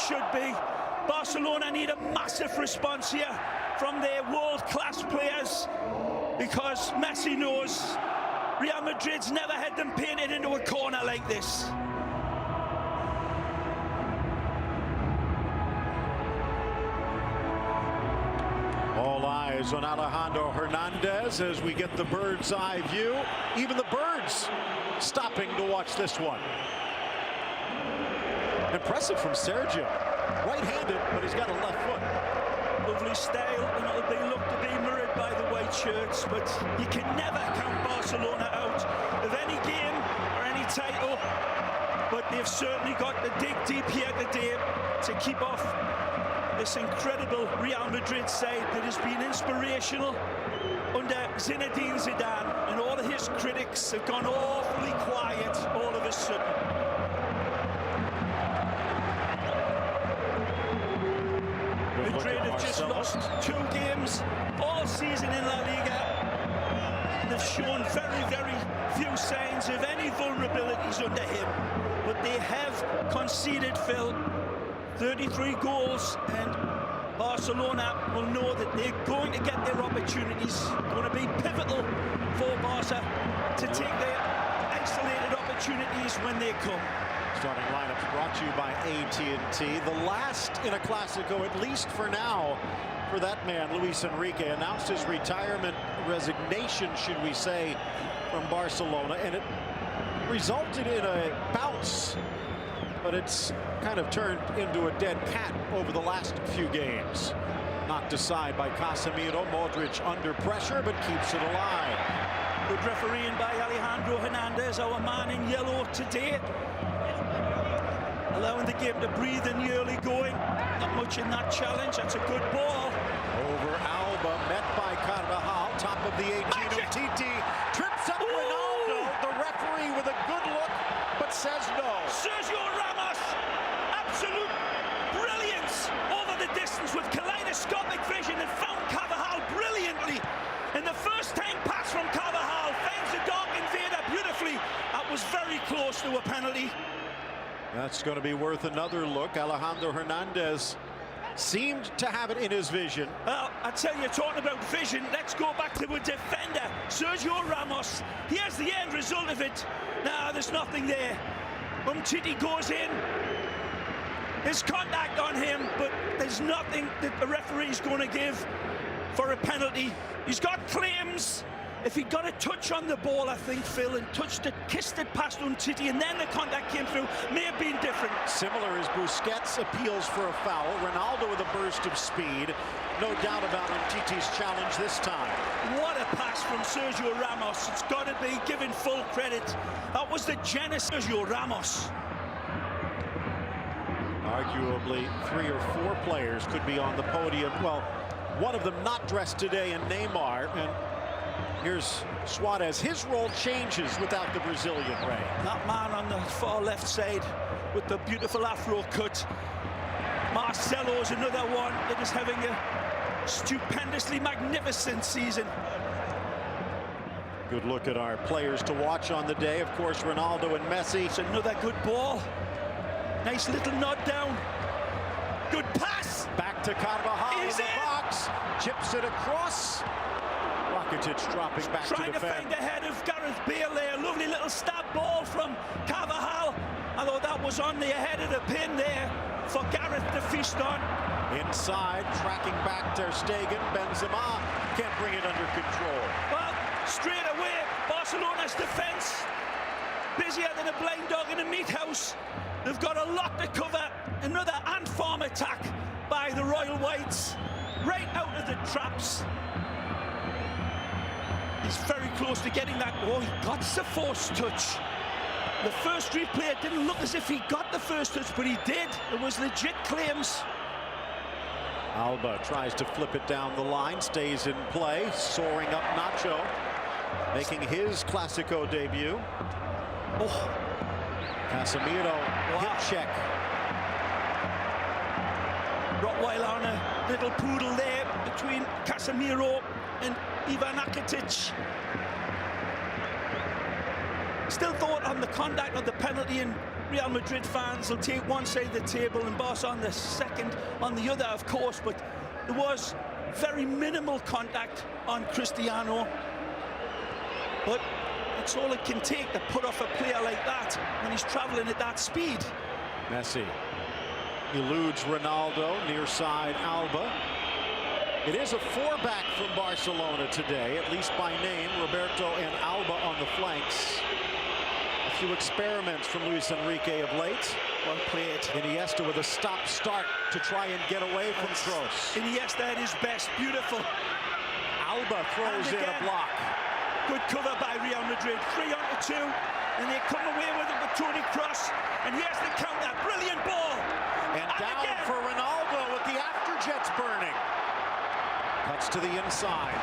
Should be. Barcelona need a massive response here from their world-class players, because Messi knows Real Madrid's never had them painted into a corner like this. All eyes on Alejandro Hernandez as we get the bird's eye view. Even the birds stopping to watch this one. Impressive from Sergio. Right-handed, but he's got a left foot. Lovely style, and it'll be look to be mirrored by the white shirts, but you can never count Barcelona out of any game or any title. But they've certainly got to dig deep here today to keep off this incredible Real Madrid side that has been inspirational under Zinedine Zidane, and all of his critics have gone awfully quiet all of a sudden. Madrid have just lost 2 games all season in La Liga. They've shown very, very few signs of any vulnerabilities under him. But they have conceded, Phil, 33 goals, and Barcelona will know that they're going to get their opportunities. Going to be pivotal for Barca to take their isolated opportunities when they come. Starting lineups brought to you by AT&T. The last in a Clásico, at least for now, for that man, Luis Enrique, announced his retirement, resignation, should we say, from Barcelona, and it resulted in a bounce, but it's kind of turned into a dead cat over the last few games. Knocked aside by Casemiro, Modric under pressure, but keeps it alive. Good refereeing by Alejandro Hernandez, our man in yellow today. Allowing the game to breathe in the early going. Not much in that challenge. That's a good ball. Over Alba, met by Carvajal, top of the 18 of Titi. Trips up Ronaldo. The referee with a good look, but says no. Sergio Ramos, absolute brilliance over the distance with kaleidoscopic vision, and found Carvajal brilliantly. And the first time pass from Carvajal finds the dark invader beautifully. That was very close to a penalty. That's going to be worth another look. Alejandro Hernandez seemed to have it in his vision. Well, I tell you, talking about vision, let's go back to a defender, Sergio Ramos. Here's the end result of it. Nah, there's nothing there. Titi goes in. There's contact on him, but there's nothing that the referee's going to give for a penalty. He's got claims. If he'd got a touch on the ball, I think, Phil, and touched it, kissed it past Titi, and then the contact came through, may have been different. Similar as Busquets appeals for a foul. Ronaldo with a burst of speed. No doubt about Titi's challenge this time. What a pass from Sergio Ramos. It's got to be given full credit. That was the genesis of Sergio Ramos. Arguably, 3 or 4 players could be on the podium. Well, one of them not dressed today in Neymar, and here's Suarez. His role changes without the Brazilian Ray. That man on the far left side with the beautiful afro cut. Marcelo's another one that is having a stupendously magnificent season. Good look at our players to watch on the day. Of course, Ronaldo and Messi. It's another good ball. Nice little nod down. Good pass. Back to Carvajal in the box. Chips it across. Rakitic dropping back to Trying to defend. find the head of Gareth Bale there. Lovely little stab ball from Carvajal. Although that was on the head of the pin there for Gareth to feast on. Inside, tracking back Ter Stegen. Benzema can't bring it under control. Well, straight away, Barcelona's defence, busier than a blind dog in a meat house. They've got a lot to cover. Another ant farm attack by the Royal Whites, right out of the traps. He's very close to getting that. Oh, he got the force touch. The first replay, it didn't look as if he got the first touch, but he did. It was legit claims. Alba tries to flip it down the line, stays in play, soaring up Nacho, making his Clasico debut. Oh. Casemiro, hip check. Rottweiler on a little poodle there between Casemiro and Ivan Rakitic. Still thought on the conduct of the penalty, and Real Madrid fans will take one side of the table and Barca on the second, on the other, of course, but there was very minimal contact on Cristiano. But it's all it can take to put off a player like that when he's travelling at that speed. Messi eludes Ronaldo, near side Alba. It is a four-back from Barcelona today, at least by name. Roberto and Alba on the flanks. A few experiments from Luis Enrique of late. Well played. Iniesta with a stop-start to try and get away from Kroos. Iniesta at his best, beautiful. Alba throws in a block. Good cover by Real Madrid, 3-on-2, and they come away with it with Toni Kroos. And here's the counter, brilliant ball. And down again for Ronaldo with the afterjets burning. Cuts to the inside.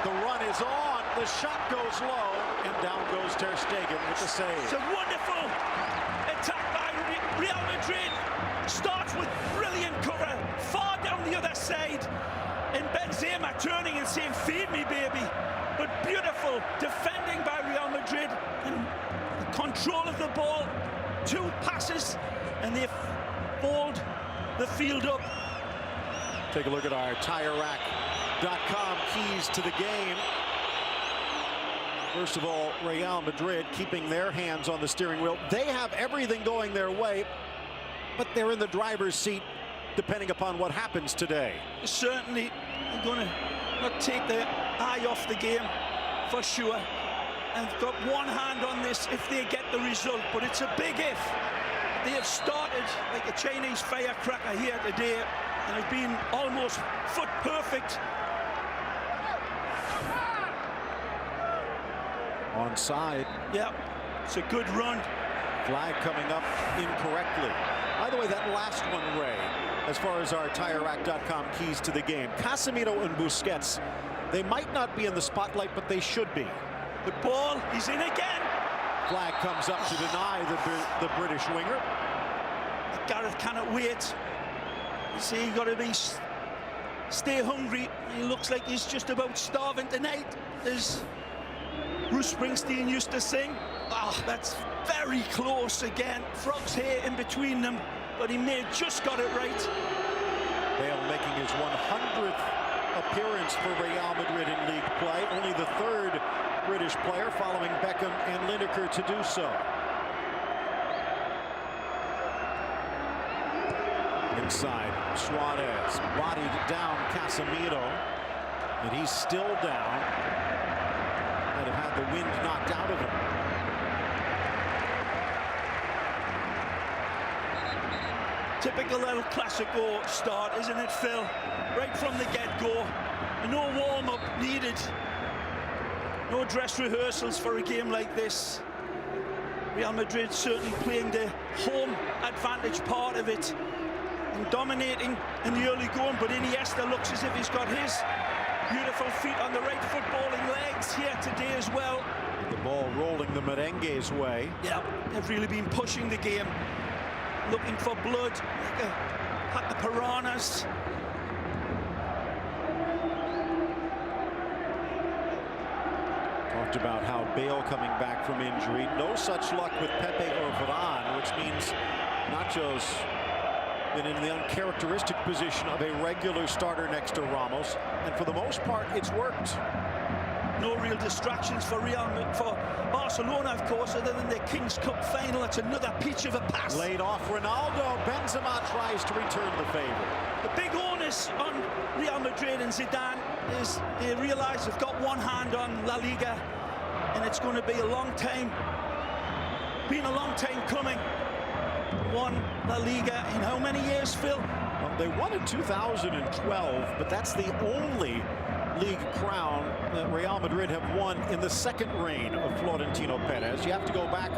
The run is on, the shot goes low, and down goes Ter Stegen with the save. It's a wonderful attack by Real Madrid. Starts with brilliant cover, far down the other side. And Benzema turning and saying, feed me, baby. But beautiful defending by Real Madrid, and the control of the ball. 2 passes, and they've balled the field up. Take a look at our TireRack.com keys to the game. First of all, Real Madrid keeping their hands on the steering wheel. They have everything going their way, but they're in the driver's seat depending upon what happens today. Certainly, they're going to not take their eye off the game for sure, and got one hand on this if they get the result, but it's a big if. They have started like a Chinese firecracker here today and have been almost foot perfect. Onside. Yeah, it's a good run. Flag coming up incorrectly. By the way, that last one, Ray, as far as our TireRack.com keys to the game, Casemiro and Busquets, they might not be in the spotlight, but they should be. The ball, he's in again. Flag comes up to deny the British winger. Gareth cannot wait. You see, you got to stay hungry. He looks like he's just about starving tonight, as Bruce Springsteen used to sing. Oh, that's very close again. Frog's hair in between them, but he may have just got it right. Bale making his 100th appearance for Real Madrid in league play. Only the 3rd British player, following Beckham and Lineker, to do so. Inside, Suarez bodied down Casemiro, and he's still down. Might have had the wind knocked out of him. Typical El Clasico start, isn't it, Phil? Right from the get-go. No warm-up needed. No dress rehearsals for a game like this. Real Madrid certainly playing the home advantage part of it and dominating in the early going, but Iniesta looks as if he's got his beautiful feet on the right footballing legs here today as well. The ball rolling the merengue's way. Yeah, they've really been pushing the game, looking for blood, like the piranhas. Talked about how Bale coming back from injury. No such luck with Pepe or Varane, which means Nacho's been in the uncharacteristic position of a regular starter next to Ramos, and for the most part it's worked. no real distractions for Barcelona, of course, other than their Kings Cup final. That's another peach of a pass. Laid off Ronaldo. Benzema tries to return the favor. The big onus on Real Madrid and Zidane is they realise they've got one hand on La Liga, and it's going to be a long time coming. Won La Liga in how many years, Phil? Well, they won in 2012, but that's the only league crown that Real Madrid have won in the second reign of Florentino Perez. You have to go back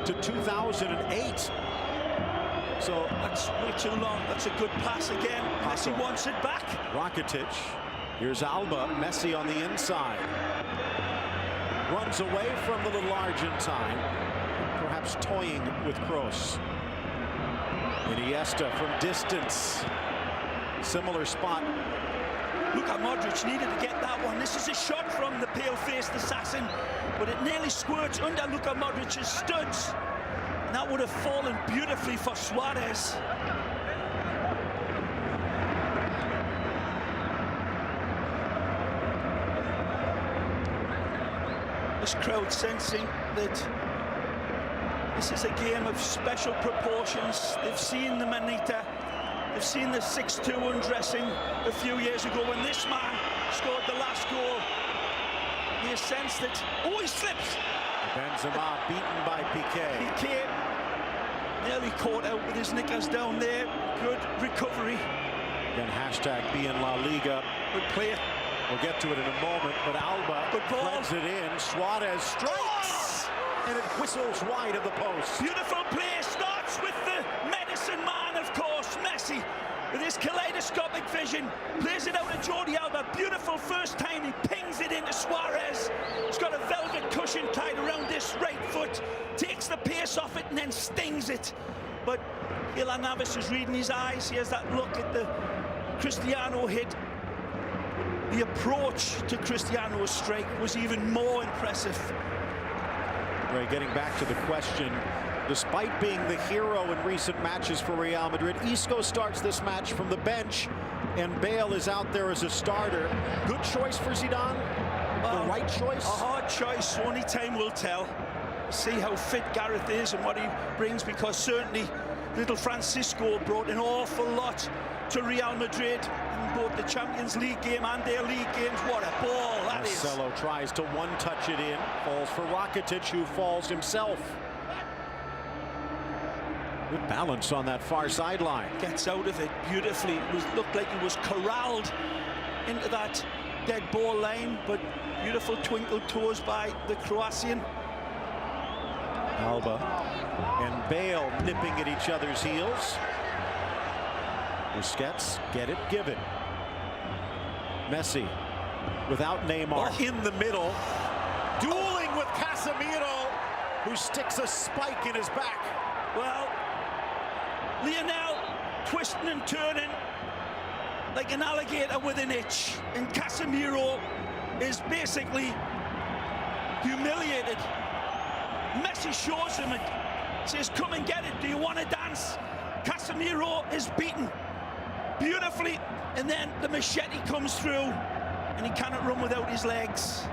to 2008. So that's way too long. That's a good pass again. Messi wants it back. Rakitic. Here's Alba. Messi on the inside. Runs away from the little Argentine. Perhaps toying with Kroos. Iniesta from distance. Similar spot. Luka Modric needed to get that one. This is a shot from the pale-faced assassin, but it nearly squirts under Luka Modric's studs. And that would have fallen beautifully for Suarez. This crowd sensing that this is a game of special proportions. They've seen the Manita. They've seen the 6-2 undressing a few years ago when this man scored the last goal. You sense that, oh, he slips. Benzema beaten by Piqué. Piqué nearly caught out with his knickers down there. Good recovery. Again, hashtag be in La Liga. Good play. We'll get to it in a moment, but Alba threads it in. Suarez strikes, and it whistles wide of the post. Beautiful play. Starts with the medicine man, of course, Messi, with his kaleidoscopic vision. Plays it out to Jordi Alba. Beautiful first time. He pings it into Suarez. He's got a velvet cushion tied around this right foot. Takes the pace off it and then stings it. But Keylor Navas is reading his eyes. He has that look at the Cristiano hit. The approach to Cristiano's strike was even more impressive. Ray, getting back to the question, despite being the hero in recent matches for Real Madrid, Isco starts this match from the bench, and Bale is out there as a starter. Good choice for Zidane? The right choice? A hard choice. Only time will tell. See how fit Gareth is and what he brings, because certainly little Francisco brought an awful lot to Real Madrid in both the Champions League game and their league games. What a ball that is. Marcelo tries to one-touch it in. Falls for Rakitic, who falls himself. Good balance on that far sideline. Gets out of it beautifully. It looked like he was corralled into that dead ball line, but beautiful twinkle toes by the Croatian. Alba and Bale nipping at each other's heels. Busquets, get it, give it. Messi without Neymar in the middle. Dueling with Casemiro, who sticks a spike in his back. Well, Lionel twisting and turning like an alligator with an itch, and Casemiro is basically humiliated. Messi shows him and says, come and get it, do you want to dance? Casemiro is beaten beautifully, and then the machete comes through and he cannot run without his legs.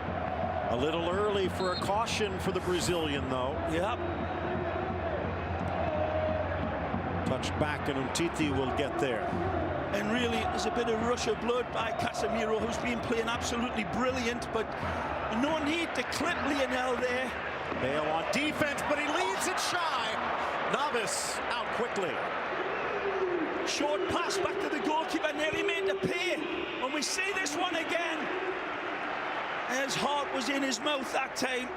A little early for a caution for the Brazilian, though. Yep. Touched back, and Umtiti will get there. And really, there's a bit of rush of blood by Casemiro, who's been playing absolutely brilliant, but no need to clip Lionel there. Bale on defense, but he leaves it shy. Navas out quickly. Short pass back to the goalkeeper, nearly made the pay. When we see this one again, his heart was in his mouth that time.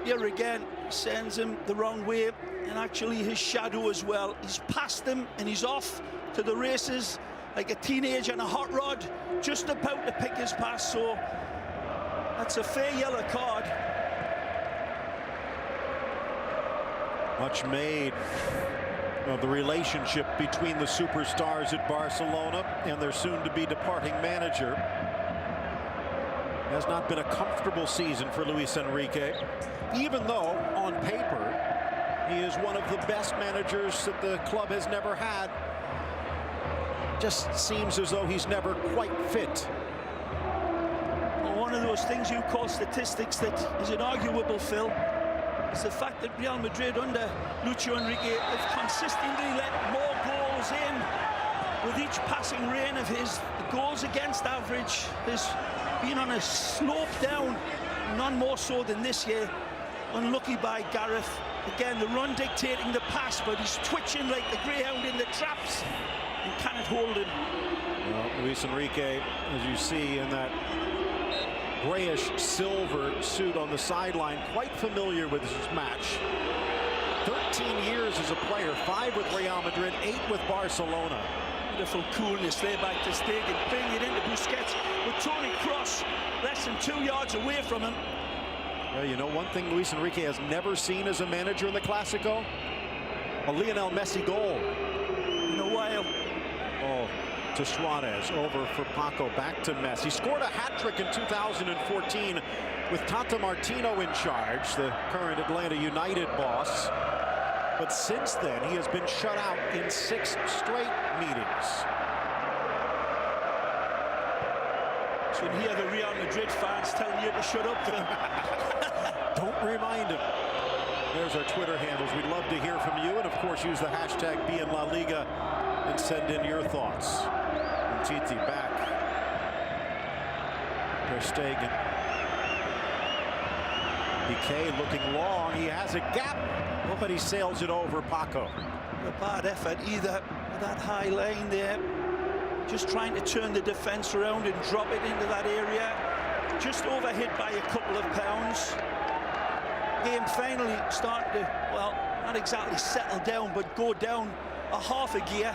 Here again, sends him the wrong way, and actually his shadow as well. He's past him and he's off to the races like a teenager on a hot rod, just about to pick his pass. So that's a fair yellow card. Much made of the relationship between the superstars at Barcelona and their soon-to-be departing manager. It has not been a comfortable season for Luis Enrique, even though on paper he is one of the best managers that the club has never had. Just seems as though he's never quite fit. one of those things you call statistics that is inarguable, Phil. It's the fact that Real Madrid under Lucho Enrique have consistently let more goals in with each passing reign of his. The goals against average has been on a slope down, none more so than this year. Unlucky by Gareth. Again, the run dictating the pass, but he's twitching like the greyhound in the traps and cannot hold him. Well, Luis Enrique, as you see in that grayish silver suit on the sideline, quite familiar with his match. 13 years as a player, 5 with Real Madrid, 8 with Barcelona. Beautiful coolness there by Stegen, bringing it into Busquets with Toni Kroos less than 2 yards away from him. Well, you know, one thing Luis Enrique has never seen as a manager in the Clásico? A Lionel Messi goal. In a while. Oh, to Suarez, over for Paco, back to Messi. He scored a hat-trick in 2014 with Tata Martino in charge, the current Atlanta United boss. But since then, he has been shut out in 6 straight meetings. You can hear the Real Madrid fans telling you to shut up, Phil. Don't remind him. There's our Twitter handles. We'd love to hear from you. And, of course, use the hashtag #BeInLaLiga and send in your thoughts. And Titi back. Ter Stegen. PK looking long. He has a gap. Oh, but he sails it over Paco. A bad effort either. That high line there. Just trying to turn the defence around and drop it into that area. Just overhit by a couple of pounds. Game finally starting to, well, not exactly settle down, but go down a half a gear.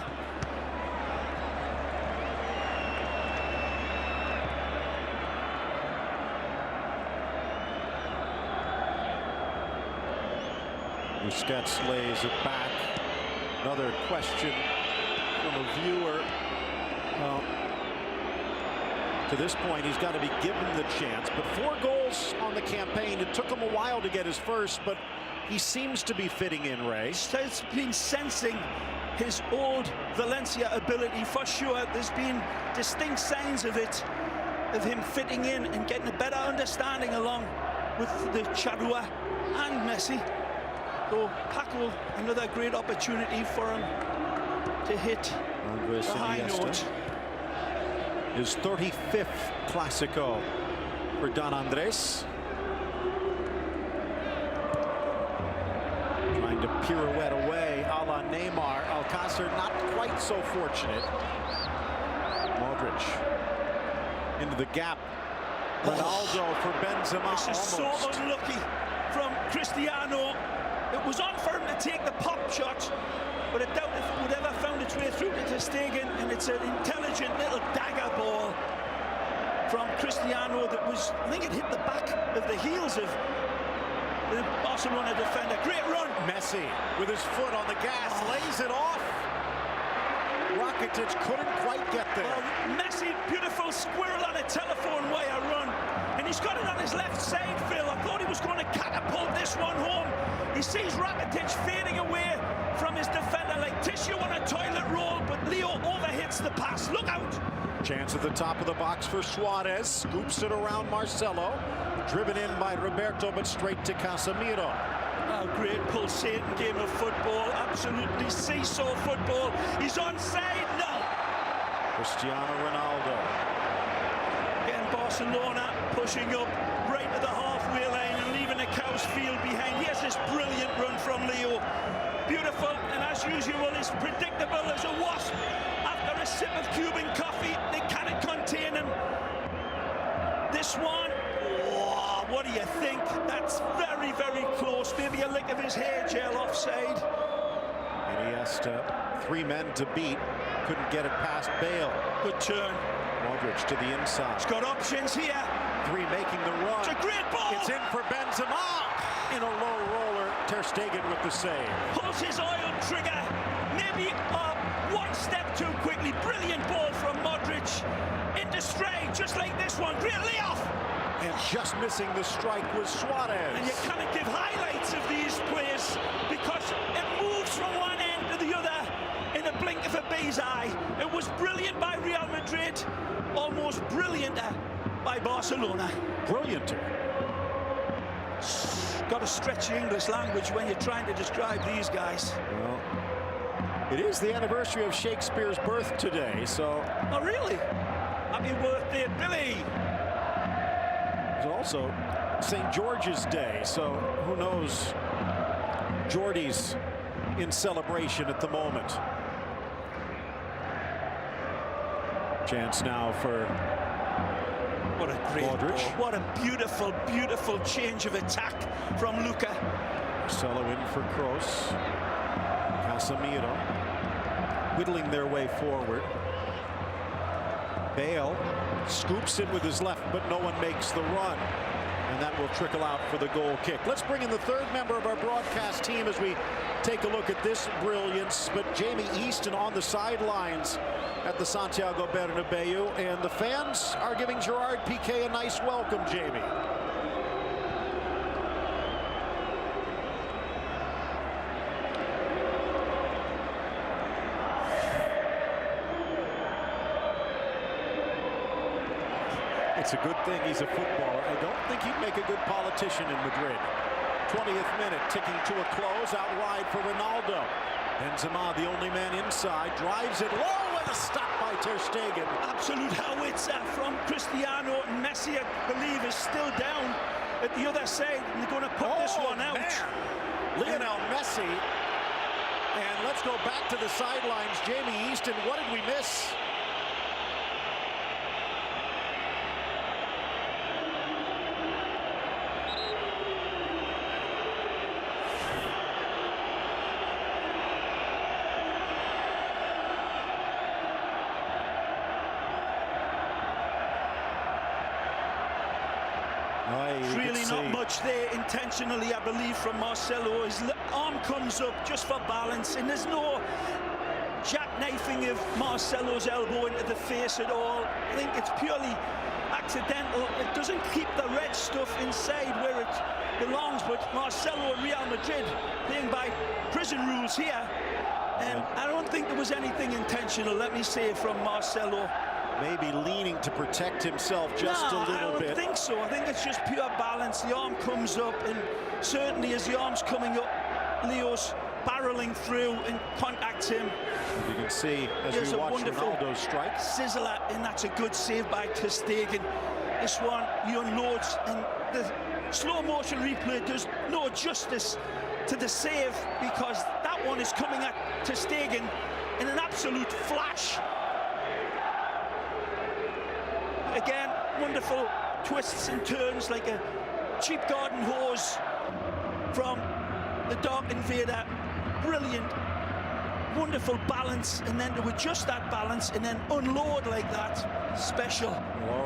Busquets lays it back. Another question from a viewer. To this point, he's got to be given the chance. But 4 goals on the campaign. It took him a while to get his first, but he seems to be fitting in, Ray. He's been sensing his old Valencia ability for sure. There's been distinct signs of it, of him fitting in and getting a better understanding along with the Charrua and Messi. So Paco, another great opportunity for him to hit Andres the high Iniesta. note. His 35th Clásico for Don Andres. Trying to pirouette away a la Neymar. Alcácer not quite so fortunate. Modric into the gap. Ronaldo for Benzema. This is so unlucky from Cristiano. It was on for him to take the pop shot, but I doubt if it would ever found its way through to Ter Stegen, and it's an intelligent little dagger ball from Cristiano that was, I think it hit the back of the heels of the Barcelona defender. Great run. Messi with his foot on the gas, lays it off. Rakitic couldn't quite get there. Well, Messi, beautiful squirrel on a telephone wire run, and he's got it on his left side, Phil. I thought he was going to catapult this one home. He sees Rakitic fading away from his defender like tissue on a toilet roll, but Leo overhits the pass. Look out! Chance at the top of the box for Suarez. Scoops it around Marcelo. Driven in by Roberto, but straight to Casemiro. A great pulsating game of football. Absolutely seesaw football. He's onside. No! Cristiano Ronaldo. Again, Barcelona pushing up right to the halfway line and leaving the cow's field behind. Here's this brilliant run from Leo. Beautiful, and as usual, is predictable as a wasp. After a sip of Cuban coffee, they cannot contain him. This one, oh, what do you think? That's very, very close. Maybe a lick of his hair gel offside. Iniesta, 3 men to beat. Couldn't get it past Bale. Good turn. Modric to the inside. He's got options here. 3 making the run. It's a great ball. It's in for Benzema. In a low roller, Ter Stegen with the save. Pulls his oil trigger. Maybe one step too quickly. Brilliant ball from Modric. Into straight, just like this one. Great layoff. And just missing the strike was Suarez. And you cannot give highlights of these plays because it moves from one end to the other in a blink of a bee's eye. It was brilliant by Real Madrid. Almost brilliant by Barcelona. Brilliant. Got to stretch the English language when you're trying to describe these guys. Well, it is the anniversary of Shakespeare's birth today, so... Oh, really? Happy birthday, Billy! It's also St. George's Day, so who knows? Geordie's in celebration at the moment. Chance now for what a great Modric. ball. What a beautiful, beautiful change of attack from Luka. Marcelo in for Kroos. Casemiro whittling their way forward. Bale scoops it with his left, but no one makes the run. And that will trickle out for the goal kick. Let's bring in the third member of our broadcast team as we take a look at this brilliance. But Jamie Easton on the sidelines at the Santiago Bernabeu, and the fans are giving Gerard Piqué a nice welcome, Jamie. It's a good thing he's a footballer. I don't think he'd make a good politician in Madrid. 20th minute, ticking to a close, out wide for Ronaldo. Benzema, the only man inside, drives it low, and a stop by Ter Stegen. Absolute howitzer from Cristiano, and Messi, I believe, is still down at the other side, and they're going to put this one out. Man. Lionel Messi. And let's go back to the sidelines. Jamie Easton, what did we miss? Really not much there intentionally, I believe, from Marcelo. His arm comes up just for balance, and there's no jackknifing of Marcelo's elbow into the face at all. I think it's purely accidental. It doesn't keep the red stuff inside where it belongs, but Marcelo and Real Madrid playing by prison rules here, and I don't think there was anything intentional, let me say, from Marcelo. Maybe leaning to protect himself just a little bit. I don't think so. I think it's just pure balance. The arm comes up, and certainly as the arm's coming up, Leo's barreling through and contacts him. You can see as we watch Ronaldo's strike. Sizzler, and that's a good save by Ter Stegen. This one, he unloads, and the slow motion replay does no justice to the save, because that one is coming at Ter Stegen in an absolute flash. Again, wonderful twists and turns like a cheap garden hose from the Dark Invader. Brilliant, wonderful balance, and then to adjust that balance and then unload like that. Special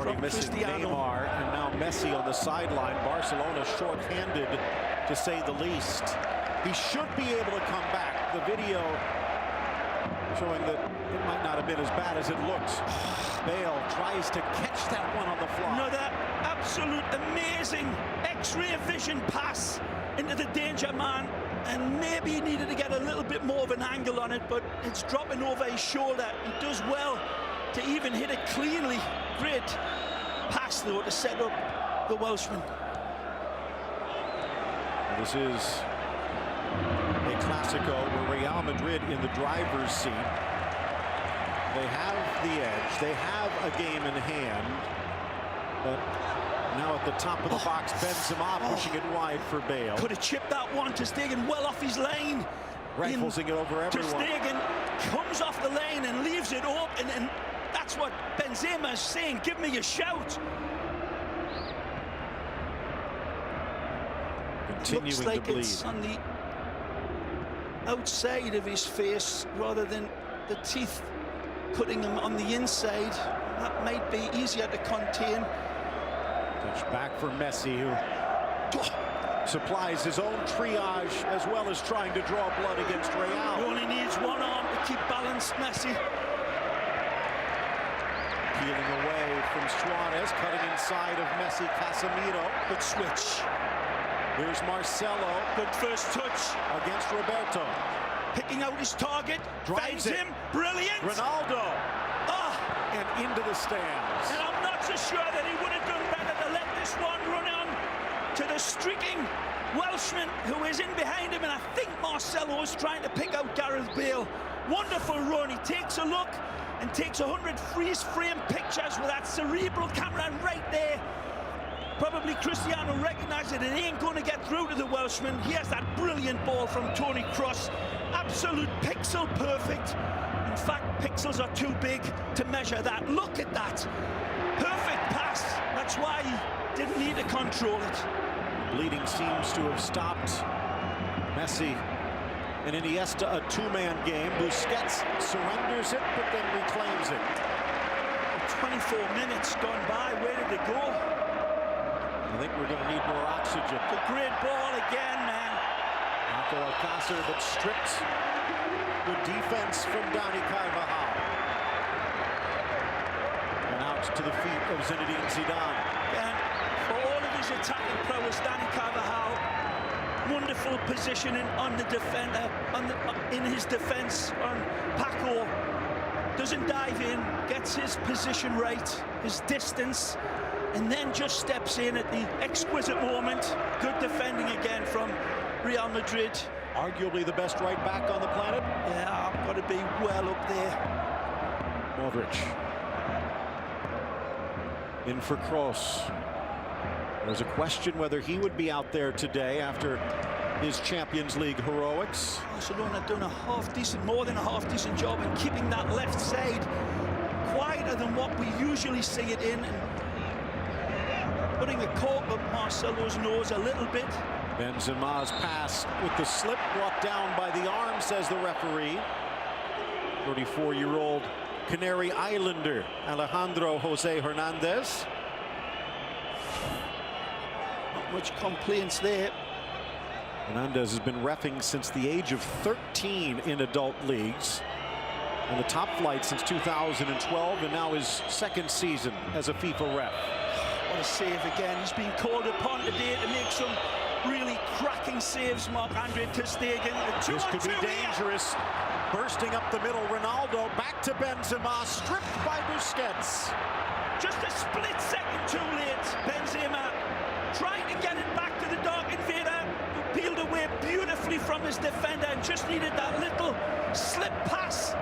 from Cristiano. Neymar, and now Messi on the sideline. Barcelona short-handed, to say the least. He should be able to come back. The video showing that it might not have been as bad as it looks. Bale tries to catch that one on the fly. Another absolute amazing X-ray vision pass into the danger man, and maybe he needed to get a little bit more of an angle on it, but it's dropping over his shoulder. He does well to even hit it cleanly. Great pass, though, to set up the Welshman. This is a Clasico where Real Madrid in the driver's seat. They have the edge. They have a game in hand. But now at the top of the box, Benzema pushing it wide for Bale. Could have chipped that one. Ter Stegen well off his lane. Riflesing it over everyone. Ter Stegen comes off the lane and leaves it open, and that's what Benzema is saying. Give me a shout. Continuing Looks like to bleed. it's on the outside of his face rather than the teeth cutting him on the inside. That might be easier to contain. Touch back for Messi, who supplies his own triage as well as trying to draw blood against Real. He only needs one arm to keep balanced, Messi. Peeling away from Suarez, cutting inside of Messi. Casemiro. Good switch. Here's Marcelo. Good first touch. Against Roberto. Picking out his target. Drives him. Brilliant. Ronaldo. And into the stands. And I'm not so sure that he would have done better to let this one run on to the streaking Welshman who is in behind him, and I think Marcelo is trying to pick out Gareth Bale. Wonderful run. He takes a look and takes 100 freeze-frame pictures with that cerebral camera right there. Probably Cristiano recognised that it ain't going to get through to the Welshman. He has that brilliant ball from Tony Kroos. Absolute pixel perfect. In fact, pixels are too big to measure that. Look at that. Perfect pass. That's why he didn't need to control it. Bleeding seems to have stopped. Messi and Iniesta, a two-man game. Busquets surrenders it, but then reclaims it. 24 minutes gone by. Where did it go? I think we're going to need more oxygen. The great ball again, man. Marco Alcácer, but stripped. Good defense from Dani Carvajal. And out to the feet of Zinedine Zidane. And for all of his attacking prowess, Dani Carvajal, wonderful positioning on the defender, in his defense on Paco. Doesn't dive in, gets his position right, his distance, and then just steps in at the exquisite moment. Good defending again from Real Madrid. Arguably the best right back on the planet. Yeah, I've got to be well up there. Modric. In for Kroos. There's a question whether he would be out there today after his Champions League heroics. Barcelona done more than a half-decent job in keeping that left side quieter than what we usually see it in, and putting the cork up Marcelo's nose a little bit. Benzema's pass with the slip brought down by the arm, says the referee. 34-year-old Canary Islander Alejandro Jose Hernandez. Not much complaints there. Hernandez has been reffing since the age of 13 in adult leagues. On the top flight since 2012, and now his second season as a FIFA ref. What a save again. He's been called upon today to make some really cracking saves, Marc-Andre ter Stegen. This could be dangerous. Bursting up the middle, Ronaldo back to Benzema, stripped by Busquets. Just a split second too late. Benzema trying to get it back to the Dark Invader, who peeled away beautifully from his defender and just needed that little slip pass.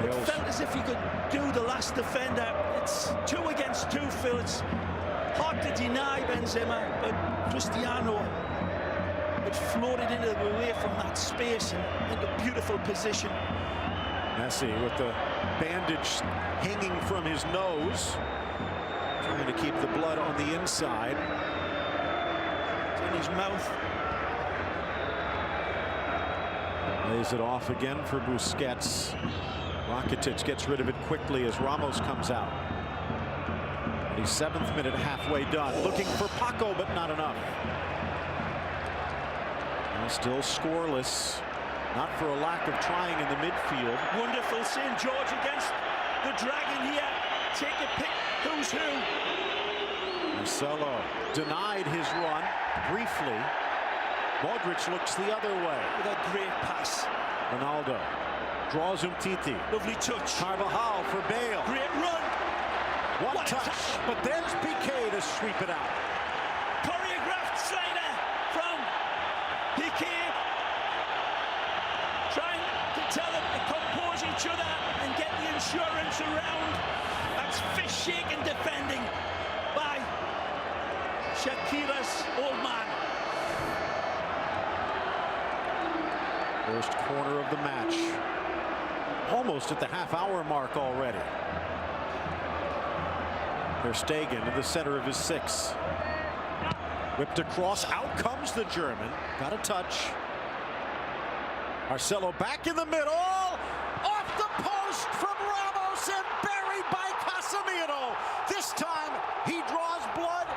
It felt as if he could do the last defender. It's 2 against 2, Phil. It's hard to deny Benzema, but Cristiano had floated away from that space and into a beautiful position. Messi with the bandage hanging from his nose, trying to keep the blood on the inside. It's in his mouth. Lays it off again for Busquets. Rakitic gets rid of it quickly as Ramos comes out. And he's 7th minute, halfway done. Looking for Paco, but not enough. And still scoreless. Not for a lack of trying in the midfield. Wonderful St. George against the Dragon here. Take a pick. Who's who? Marcelo denied his run briefly. Modric looks the other way. With a great pass. Ronaldo draws Umtiti. Lovely touch. Carvajal for Bale. Great run. One touch, but there's Piqué to sweep it out. Choreographed slider from Piqué. Trying to tell them to compose each other and get the insurance around. That's fish-shaking defending by Shakira's old man. First corner of the match. Almost at the half-hour mark already. Ter Stegen in the center of his 6. Whipped across. Out comes the German. Got a touch. Marcelo back in the middle. Off the post from Ramos and buried by Casemiro. This time he draws blood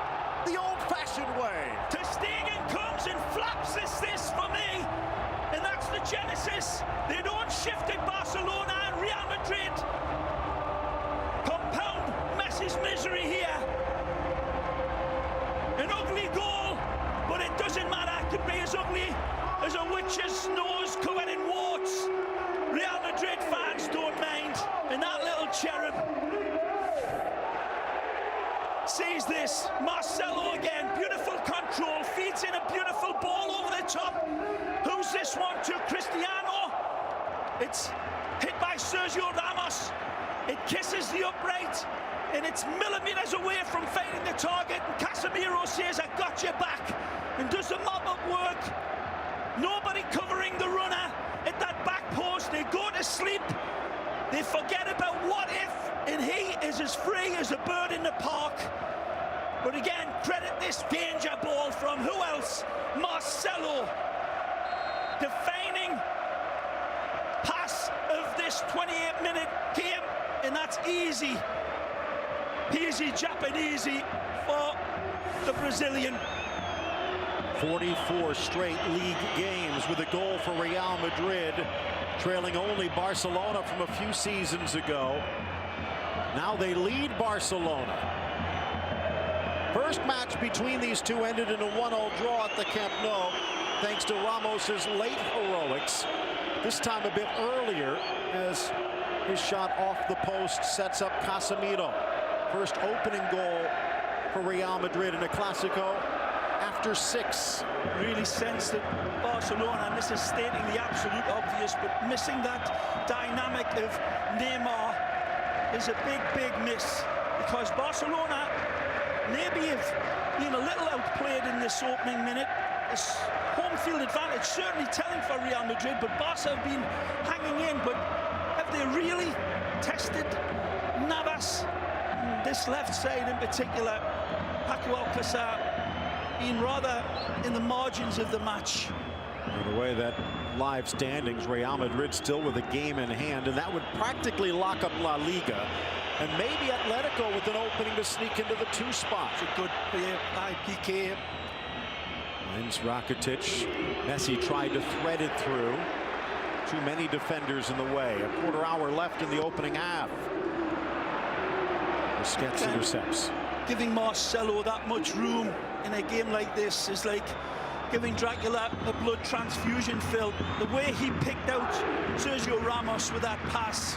the old-fashioned way. Ter Stegen comes and flaps this for me. And that's the genesis. They don't shift at Barcelona and Real Madrid. Compound Messi's misery here. An ugly goal, but it doesn't matter. It could be as ugly as a witch's nose covered in warts. Real Madrid fans don't mind. And that little cherub It's hit by Sergio Ramos. It kisses the upright, and it's millimeters away from finding the target. And Casemiro says, "I got your back," and does the mop-up work. Nobody covering the runner at that back post. They go to sleep. They forget about what if, and he is as free as a bird in the park. But again, credit this danger ball from who else? Marcelo. Defining pass of this 28-minute game, and that's easy peasy Japanese for the Brazilian. 44 straight league games with a goal for Real Madrid, trailing only Barcelona from a few seasons ago. Now they lead Barcelona. First match between these two ended in a 1-0 draw at the Camp Nou, thanks to Ramos's late heroics. This time a bit earlier, as his shot off the post sets up Casemiro. First opening goal for Real Madrid in a Clásico after 6. Really sense that Barcelona, and this is stating the absolute obvious, but missing that dynamic of Neymar is a big miss, because Barcelona maybe have been a little outplayed in this opening minute. This home field advantage certainly telling for Real Madrid, but Barca have been hanging in. But have they really tested Navas? This left side in particular, Paco Alcácer, been rather in the margins of the match. In the way that live standings, Real Madrid still with a game in hand, and that would practically lock up La Liga. And maybe Atletico with an opening to sneak into the 2 spot. It's a good IPK. Wins Rakitic. Messi tried to thread it through. Too many defenders in the way. A quarter hour left in the opening half. Busquets intercepts. Giving Marcelo that much room in a game like this is like giving Dracula a blood transfusion, Phil. The way he picked out Sergio Ramos with that pass,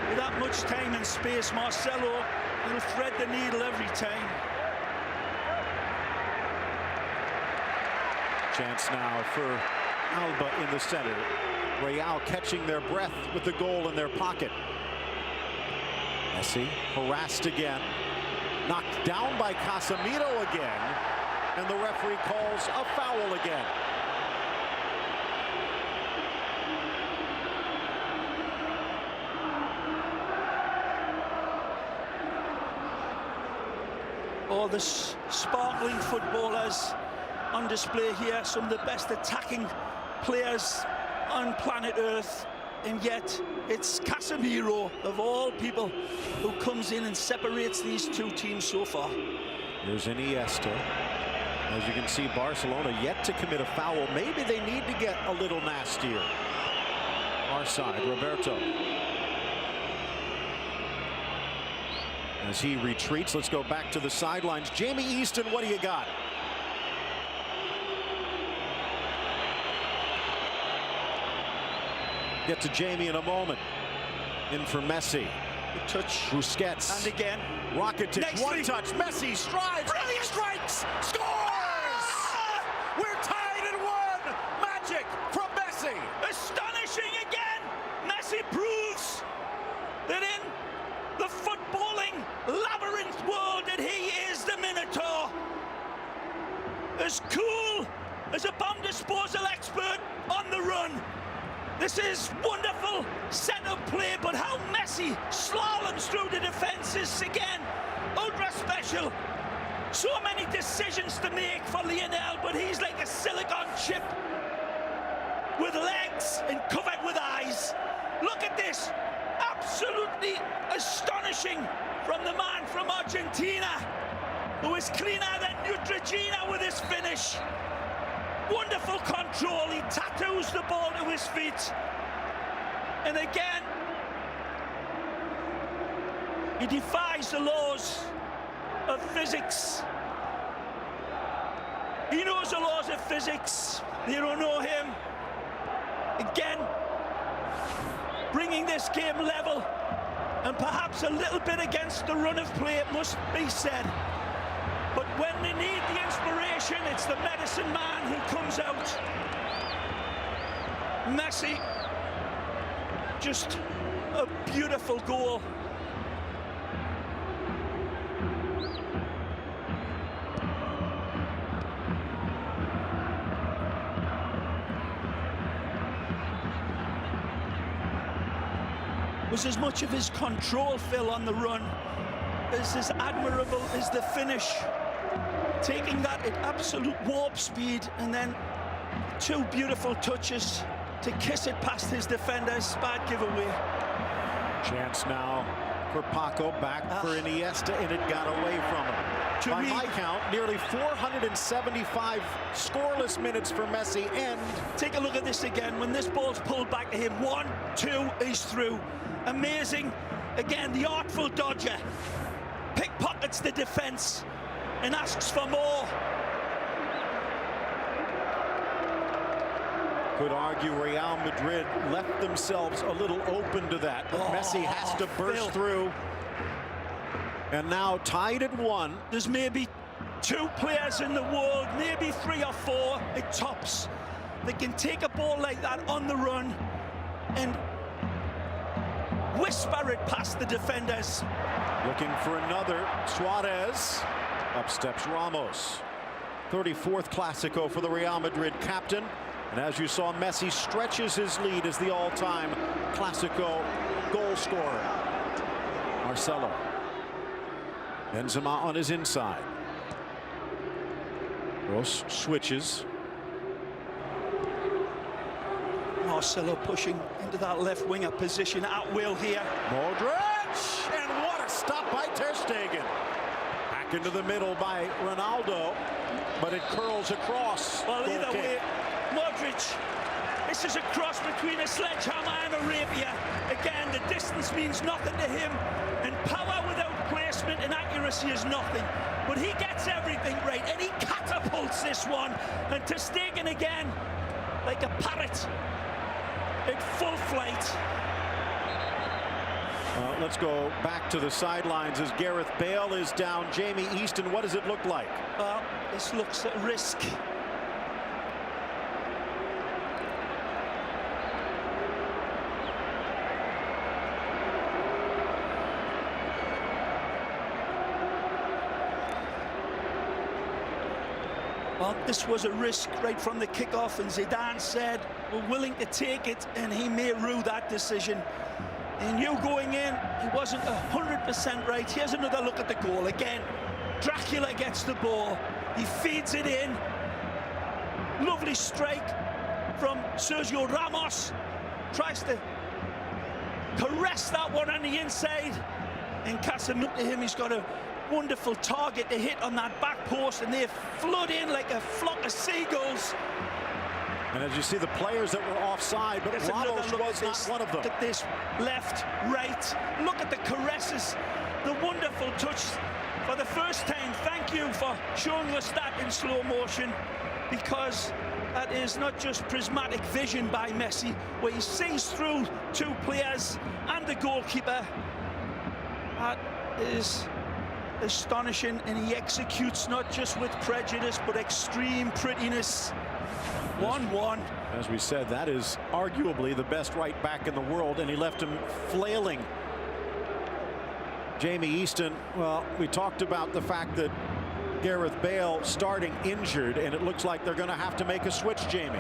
with that much time and space, Marcelo will thread the needle every time. Chance now for Alba in the center. Real catching their breath with the goal in their pocket. Messi harassed again. Knocked down by Casemiro again. And the referee calls a foul again. All the sparkling footballers on display here, some of the best attacking players on planet Earth, and yet it's Casemiro, of all people, who comes in and separates these two teams so far. Here's Iniesta. As you can see, Barcelona yet to commit a foul. Maybe they need to get a little nastier. Our side, Roberto. As he retreats, let's go back to the sidelines. Jamie Easton, what do you got? Get to Jamie in a moment. In for Messi. Good touch. Busquets. And again. Rakitic, one touch. Messi strides. Brilliant. Strikes. Scores! We're tied at 1. Magic from Messi. Astonishing again. Messi proves that in the footballing labyrinth world that he is the Minotaur. As cool as a bomb disposal expert on the run. This is wonderful set-up play, but how Messi slaloms through the defenses again. Ultra special. So many decisions to make for Lionel, but he's like a silicon chip with legs and covered with eyes. Look at this. Absolutely astonishing from the man from Argentina, who is cleaner than Neutrogena with his finish. Wonderful control. He tattoos the ball to his feet. And again, he defies the laws of physics. He knows the laws of physics. They don't know him. Again, bringing this game level, and perhaps a little bit against the run of play, it must be said. But when they need the inspiration, it's the medicine man who comes out. Messi Just a beautiful goal. Was as much of his control, Phil, on the run as admirable as the finish. Taking that at absolute warp speed and then 2 beautiful touches to kiss it past his defenders. Bad giveaway. Chance now for Paco, back for Iniesta, and it got away from him. By my count, nearly 475 scoreless minutes for Messi, and take a look at this again. When this ball's pulled back to him, 1, 2, he's through. Amazing. Again, the artful dodger pickpockets the defense and asks for more. Could argue Real Madrid left themselves a little open to that, but Messi has to burst through. And now tied at 1. There's maybe 2 players in the world, maybe 3 or 4 at tops, that can take a ball like that on the run and whisper it past the defenders. Looking for another. Suarez. Up steps Ramos. 34th Clasico for the Real Madrid captain. And as you saw, Messi stretches his lead as the all-time Clasico goal scorer. Marcelo. Benzema on his inside. Gross switches. Marcelo pushing into that left winger position at will here. Modric, and what a stop by Ter Stegen. Back into the middle by Ronaldo, but it curls across. Well, either way, Modric, this is a cross between a sledgehammer and a rapier. Again, the distance means nothing to him, and power without placement and accuracy is nothing. But he gets everything right, and he catapults this one. And Ter Stegen again, like a parrot, at full flight. Let's go back to the sidelines as Gareth Bale is down. Jamie Easton, what does it look like? This looks at risk. Well, this was a risk right from the kickoff, and Zidane said we're willing to take it, and he may rue that decision. He knew going in he wasn't 100% right. Here's another look at the goal. Again, Dracula gets the ball. He feeds it in. Lovely strike from S.Ramos. Tries to caress that one on the inside. And Casemiro, to him, he's got a wonderful target to hit on that back post, and they flood in like a flock of seagulls. And as you see, the players that were offside, but Ramos was not one of them. Look at this, left, right. Look at the caresses, the wonderful touch. For the first time, thank you for showing us that in slow motion, because that is not just prismatic vision by Messi, where he sees through 2 players and the goalkeeper. That is astonishing, and he executes not just with prejudice, but extreme prettiness. 1-1. As we said, that is arguably the best right back in the world, and he left him flailing. Jamie Easton, well, we talked about the fact that Gareth Bale starting injured, and it looks like they're going to have to make a switch, Jamie.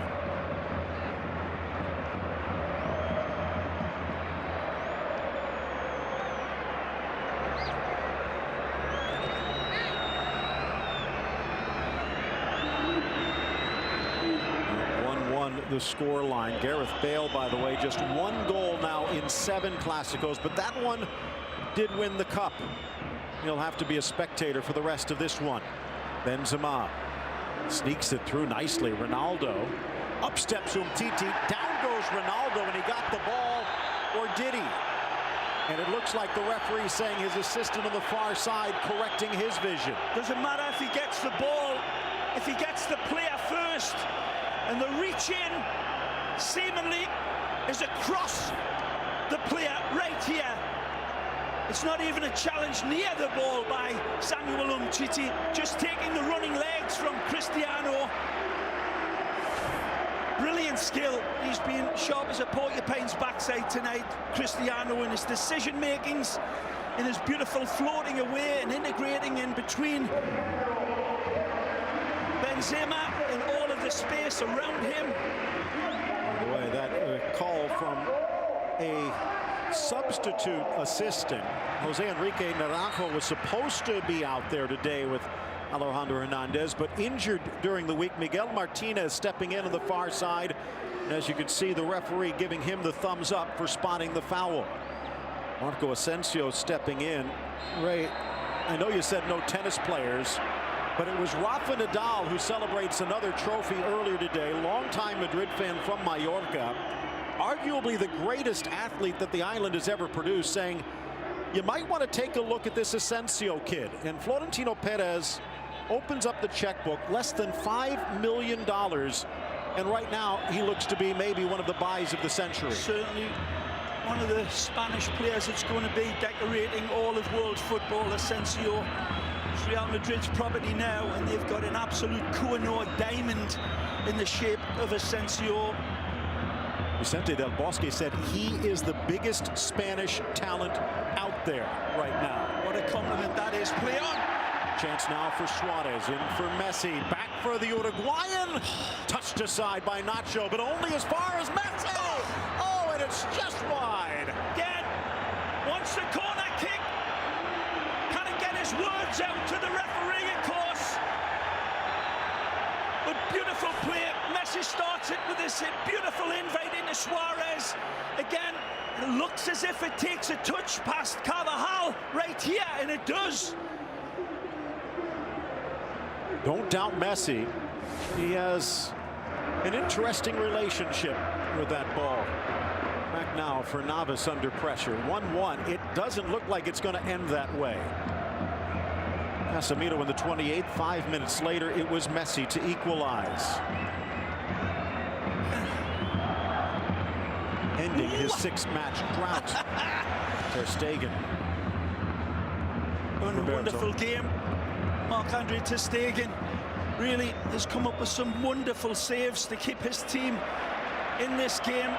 The score line. Gareth Bale, by the way, just 1 goal now in 7 Clásicos, but that one did win the cup. He'll have to be a spectator for the rest of this one. Benzema sneaks it through nicely. Ronaldo, up steps Umtiti, down goes Ronaldo, and he got the ball, or did he? And it looks like the referee saying his assistant on the far side correcting his vision. Doesn't matter if he gets the ball, if he gets the player first. And the reach in seemingly is across the player right here. It's not even a challenge near the ball by Samuel Umtiti, just taking the running legs from Cristiano. Brilliant. brilliant skill. He's been sharp as a porcupine's backside tonight, Cristiano, in his decision makings, in his beautiful floating away and integrating in between Benzema and all of the space around him. By the way, that call from a substitute assistant. Jose Enrique Naranjo was supposed to be out there today with Alejandro Hernandez, but injured during the week. Miguel Martinez stepping in on the far side. And as you can see, the referee giving him the thumbs up for spotting the foul. Marco Asensio stepping in. Ray, I know you said no tennis players, but it was Rafa Nadal who celebrates another trophy earlier today. Longtime Madrid fan from Mallorca. Arguably the greatest athlete that the island has ever produced, saying, you might want to take a look at this Asensio kid. And Florentino Perez opens up the checkbook, less than $5 million. And right now, he looks to be maybe one of the buys of the century. Certainly one of the Spanish players that's going to be decorating all of world football. Asensio, it's Real Madrid's property now, and they've got an absolute Koh-i-Noor diamond in the shape of Asensio. Vicente Del Bosque said he is the biggest Spanish talent out there right now. What a compliment that is. Play on. Chance now for Suarez, in for Messi, back for the Uruguayan. Touched aside by Nacho, but only as far as Messi. Oh, and it's just wide. Again, wants the corner kick. Can't get his words out to the referee, of course. But beautiful play. Messi starts it with this beautiful invite into Suarez. Again, it looks as if it takes a touch past Carvajal right here, and it does. Don't doubt Messi. He has an interesting relationship with that ball. Back now for Navas under pressure. 1-1. It doesn't look like it's going to end that way. Casemiro in the 28th. 5 minutes later, it was Messi to equalize. Ending his 6-match drought. Ter Stegen. Wonderful game. Marc-Andre Ter Stegen really has come up with some wonderful saves to keep his team in this game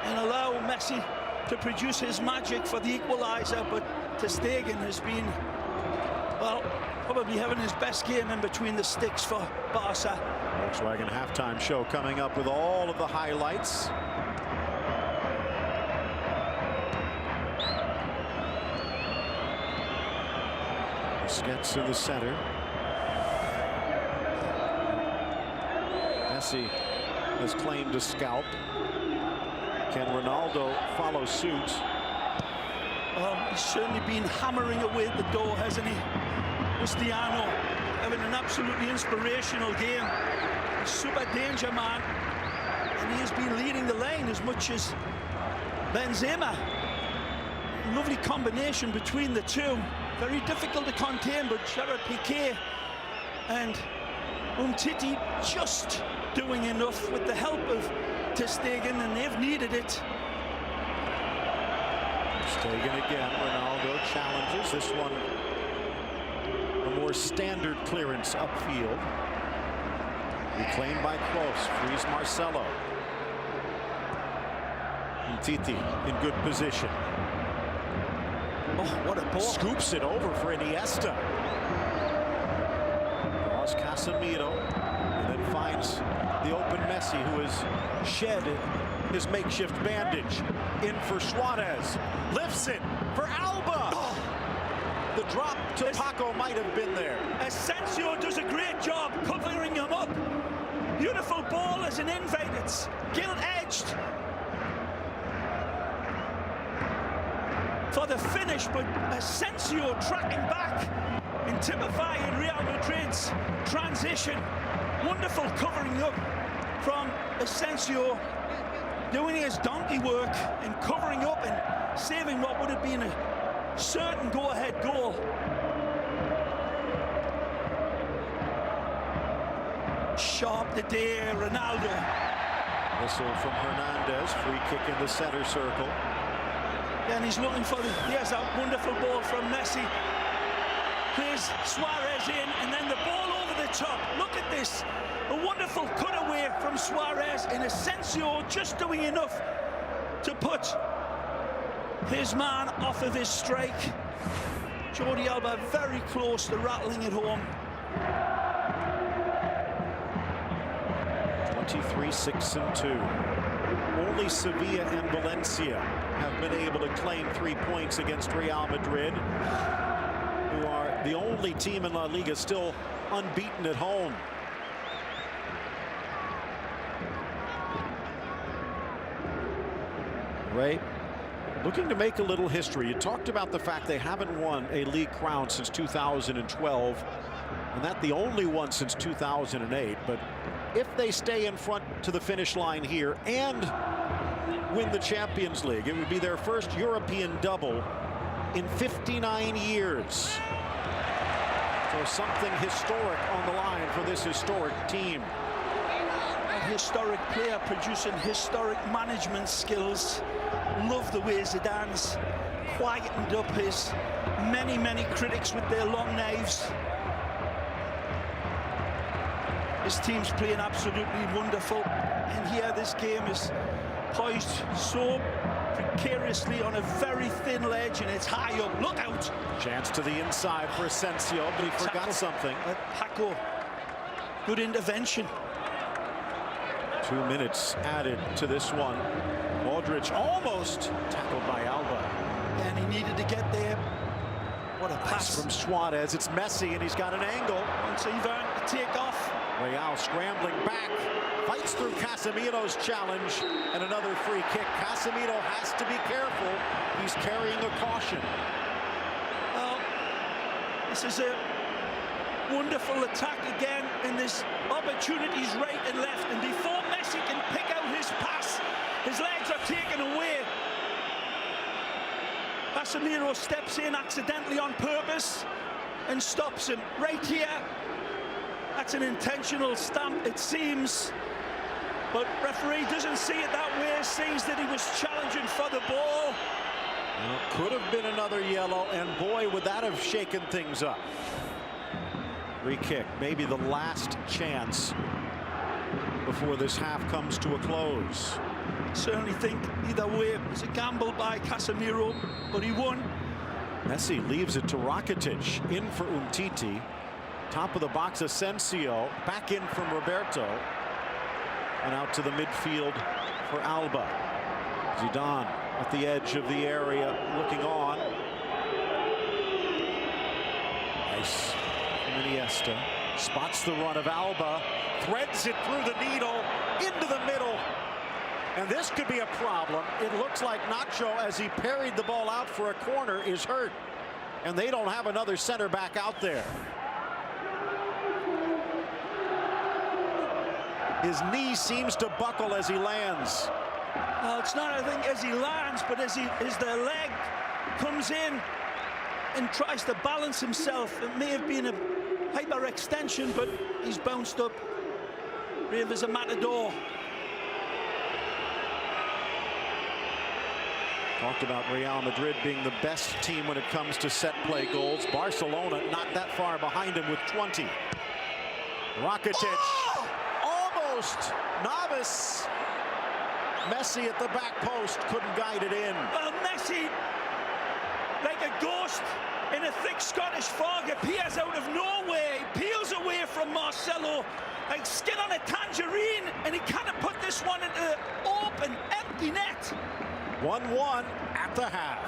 and allow Messi to produce his magic for the equaliser. But Ter Stegen has been, well, probably having his best game in between the sticks for Barca. Volkswagen halftime show coming up with all of the highlights. Gets to the center. Messi has claimed a scalp. Can Ronaldo follow suit? He's certainly been hammering away at the door, hasn't he? Cristiano having an absolutely inspirational game. A super danger man, and he has been leading the line as much as Benzema. Lovely combination between the two. Very difficult to contain, but Gerard Piqué and Umtiti just doing enough with the help of Ter Stegen, and they've needed it. Stegen again. Ronaldo challenges. This one a more standard clearance upfield. Reclaimed by Kroos. Frees Marcelo. Umtiti in good position. Oh, what a ball. Scoops it over for Iniesta. Draws Casemiro. And then finds the open Messi, who has shed his makeshift bandage. In for Suarez. Lifts it for Alba. Oh. The drop to Paco might have been there. Asensio does a great job covering him up. Beautiful ball as an invite. It's gilt-edged for the finish, but Asensio tracking back and typifying Real Madrid's transition. Wonderful covering up from Asensio, doing his donkey work and covering up and saving what would have been a certain go-ahead goal. Sharp today, Ronaldo. Whistle from Hernandez. Free kick in the center circle. And he's looking for the, here's that wonderful ball from Messi. Plays Suarez in, and then the ball over the top. Look at this. A wonderful cutaway from Suarez, and Asensio just doing enough to put his man off of his strike. Jordi Alba very close to rattling it home. 23-6-2. Only Sevilla and Valencia have been able to claim 3 points against Real Madrid, who are the only team in La Liga still unbeaten at home. Ray, looking to make a little history. You talked about the fact they haven't won a league crown since 2012, and that the only one since 2008. But if they stay in front to the finish line here and win the Champions League, it would be their first European double in 59 years. So something historic on the line for this historic team. A historic player producing historic management skills. Love the way Zidane's quietened up his many critics with their long knives. His team's playing absolutely wonderful, and here this game is poised so precariously on a very thin ledge, and it's high up. Look out! Chance to the inside for Asensio, but he forgot something. Paco, good intervention. 2 minutes added to this one. Modric almost tackled by Alba. And he needed to get there. What a pass from Suarez. It's Messi, and he's got an angle. Wants Ivan to take off. Real scrambling back. Fights through Casemiro's challenge, and another free kick. Casemiro has to be careful. He's carrying a caution. Well, this is a wonderful attack again, and there's opportunities right and left, and before Messi can pick out his pass, his legs are taken away. Casemiro steps in accidentally on purpose and stops him right here. That's an intentional stamp, it seems, but referee doesn't see it that way. Sees that he was challenging for the ball. Well, could have been another yellow, and boy, would that have shaken things up. Free kick, maybe the last chance before this half comes to a close. Certainly think either way it was a gamble by Casemiro, but he won. Messi leaves it to Rakitic, in for Umtiti. Top of the box, Asensio, back in from Roberto, and out to the midfield for Alba. Zidane at the edge of the area, looking on. Nice from Iniesta. Spots the run of Alba, threads it through the needle, into the middle. And this could be a problem. It looks like Nacho, as he parried the ball out for a corner, is hurt. And they don't have another center back out there. His knee seems to buckle as he lands. Well, it's not, I think, as he lands, but as the leg comes in and tries to balance himself. It may have been a hyperextension, but he's bounced up. Brave as a matador. Talked about Real Madrid being the best team when it comes to set play goals. Barcelona not that far behind him with 20. Rakitic. Oh! Almost. Navas. Messi at the back post couldn't guide it in. Well, Messi, like a ghost in a thick Scottish fog, appears out of nowhere. He peels away from Marcelo like skin on a tangerine, and he kind of put this one into the open, empty net. 1-1 at the half.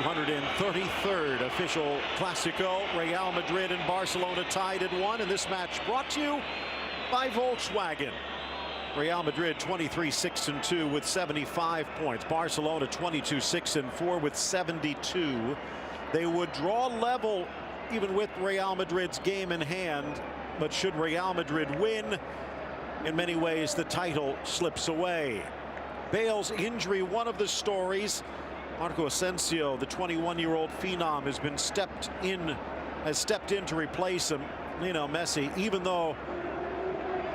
233rd official Clásico. Real Madrid and Barcelona tied at 1, and this match brought to you by Volkswagen. Real Madrid 23-6-2 with 75 points. Barcelona 22-6-4 with 72. They would draw level even with Real Madrid's game in hand, but should Real Madrid win, in many ways the title slips away. Bale's injury, one of the stories. Marco Asensio, the 21-year-old phenom, has stepped in to replace him. L.Messi, even though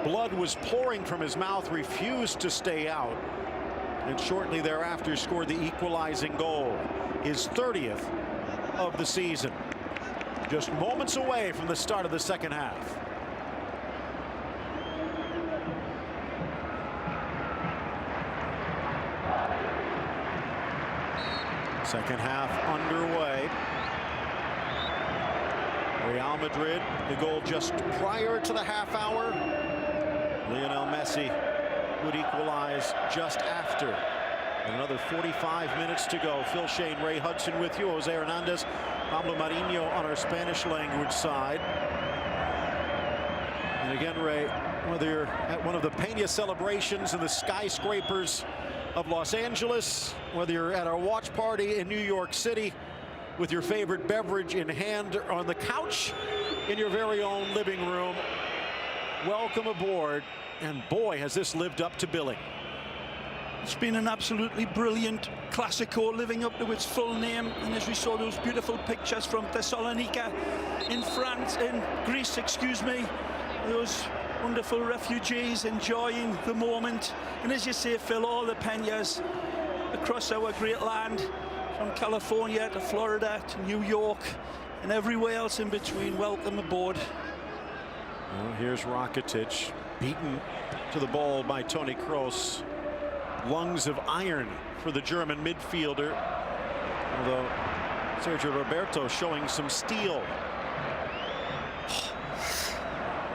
blood was pouring from his mouth, refused to stay out, and shortly thereafter scored the equalizing goal, his 30th of the season, just moments away from the start of the second half. Second half underway. Real Madrid, the goal just prior to the half hour. Lionel Messi would equalize just after. And another 45 minutes to go. Phil Shane, Ray Hudson with you. Jose Hernandez, Pablo Marinho on our Spanish language side. And again, Ray, whether you're at one of the Peña celebrations in the skyscrapers of Los Angeles, whether you're at our watch party in New York City with your favorite beverage in hand, or on the couch in your very own living room, welcome aboard. And boy, has this lived up to billing. It's been an absolutely brilliant Clásico, living up to its full name. And as we saw those beautiful pictures from Thessalonica in Greece, excuse me, those wonderful refugees enjoying the moment. And as you say, Phil, all the Peñas across our great land, from California to Florida to New York and everywhere else in between, welcome aboard. Well, here's Rakitic, beaten to the ball by Toni Kroos. Lungs of iron for the German midfielder, although Sergio Roberto showing some steel.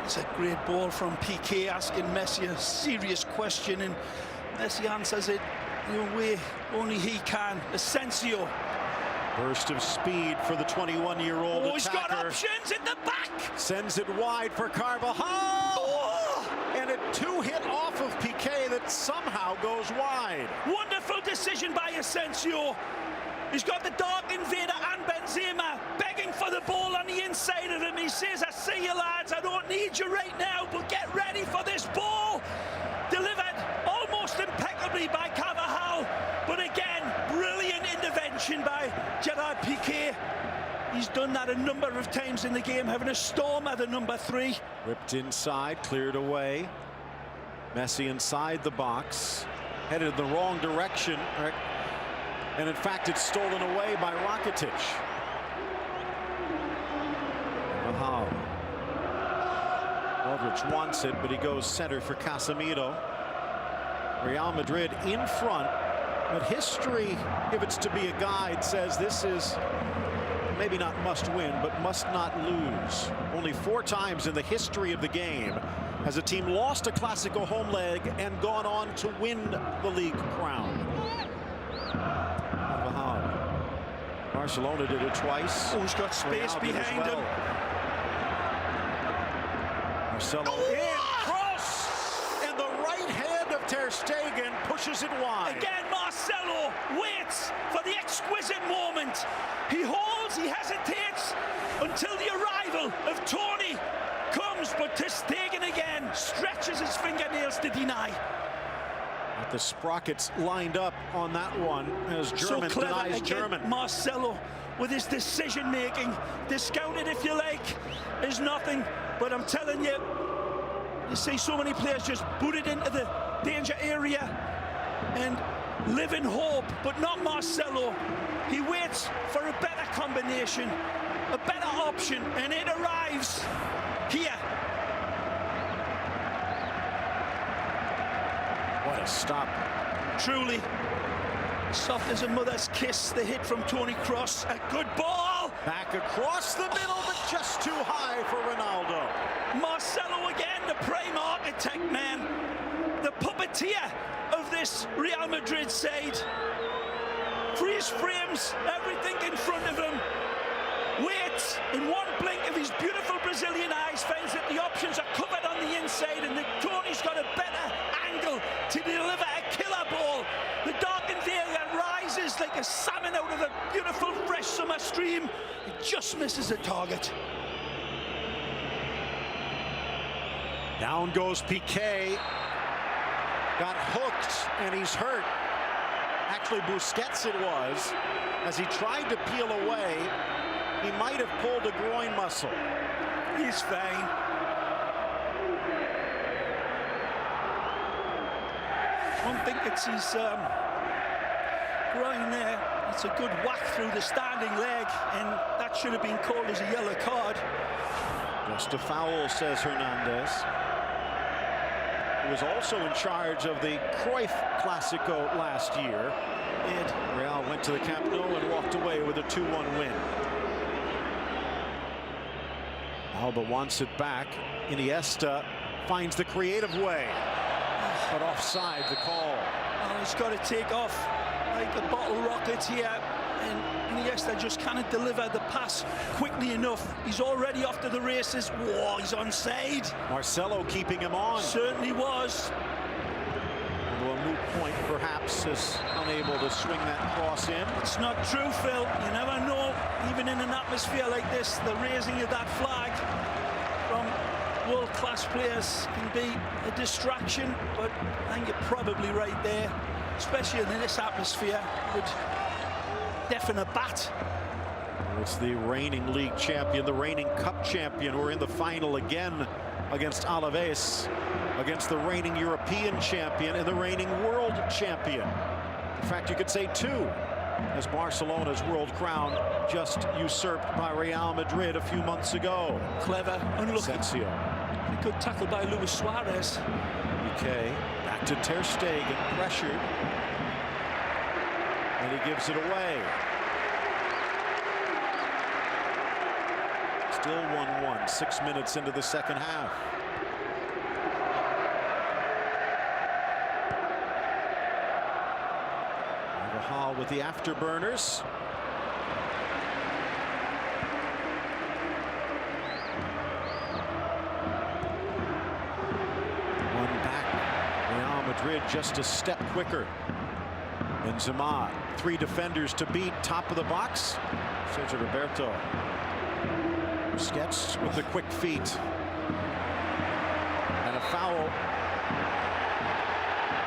It's a great ball from Piqué, asking Messi a serious question, and Messi answers it the way only he can. Asensio. Burst of speed for the 21-year-old attacker. He's got options in the back. Sends it wide for Carvajal. Oh! And a two-hit off of Piqué that somehow goes wide. Wonderful decision by Asensio. He's got the dark invader and Benzema begging for the ball on the inside of him. He says, I see you lads, I don't need you right now, but get ready for this ball. Delivered almost impeccably by Carvajal, but again, brilliant intervention by Gerard Piqué. He's done that a number of times in the game, having a storm at the number 3. Ripped inside, cleared away. Messi inside the box, headed in the wrong direction. And in fact, it's stolen away by Rakitic. Mahal. Modric wants it, but he goes center for Casemiro. Real Madrid in front, but history, if it's to be a guide, says this is maybe not must win, but must not lose. Only 4 times in the history of the game has a team lost a Clásico home leg and gone on to win the league crown. Barcelona did it twice. Oh, he's got space behind him. Marcelo in, cross, and the right hand of Ter Stegen pushes it wide. Again, Marcelo waits for the exquisite moment. He holds, he hesitates until the arrival of Toni comes, but Ter Stegen again stretches his fingernails to deny. The sprockets lined up on that one as German so clever denies again, German. Marcelo with his decision making, discounted if you like, is nothing. But I'm telling you, you see so many players just booted into the danger area and live in hope, but not Marcelo. He waits for a better combination, a better option, and it arrives here. What a stop. Truly soft as a mother's kiss, the hit from Toni Kroos. A good ball. Back across the middle, but just too high for Ronaldo. Marcelo again, the prime architect, man. The puppeteer of this Real Madrid side. freeze frames everything in front of him, waits in one blink of his beautiful Brazilian eyes, finds that the options are covered on the inside and that Tony's got a better angle to deliver a killer ball. The darkened area rises like a salmon out of a beautiful fresh summer stream. It just misses the target. Down goes Piqué. Got hooked and he's hurt. Actually, Busquets it was. As he tried to peel away, he might have pulled a groin muscle. He's fine. I don't think it's his groin there. It's a good whack through the standing leg, and that should have been called as a yellow card. Just a foul, says Hernandez. He was also in charge of the Cruyff Clásico last year. And Real went to the Camp Nou and walked away with a 2-1 win. Alba wants it back. Iniesta finds the creative way, but offside the call. Oh, he's got to take off like a bottle rocket here, and Iniesta just cannot deliver the pass quickly enough. He's already off to the races. Whoa, he's onside. Marcelo keeping him on. Certainly was. Although a moot point perhaps is unable to swing that cross in. It's not true, Phil. You never know, even in an atmosphere like this, the raising of that flag from world-class players can be a distraction, but I think you're probably right there, especially in this atmosphere, would deafen a bat. It's the reigning league champion, the reigning cup champion, who are in the final again against Alaves, against the reigning European champion and the reigning world champion. In fact, you could say two, as Barcelona's world crown just usurped by Real Madrid a few months ago. Clever, unlucky. Asensio. A good tackle by Luis Suarez. Okay, back to Ter Stegen, pressured, and he gives it away. Still 1-1, 6 minutes into the second half. Hall with the afterburners. One back. Real Madrid just a step quicker. Benzema, 3 defenders to beat, top of the box. Sergio Roberto. Busquets with the quick feet. And a foul.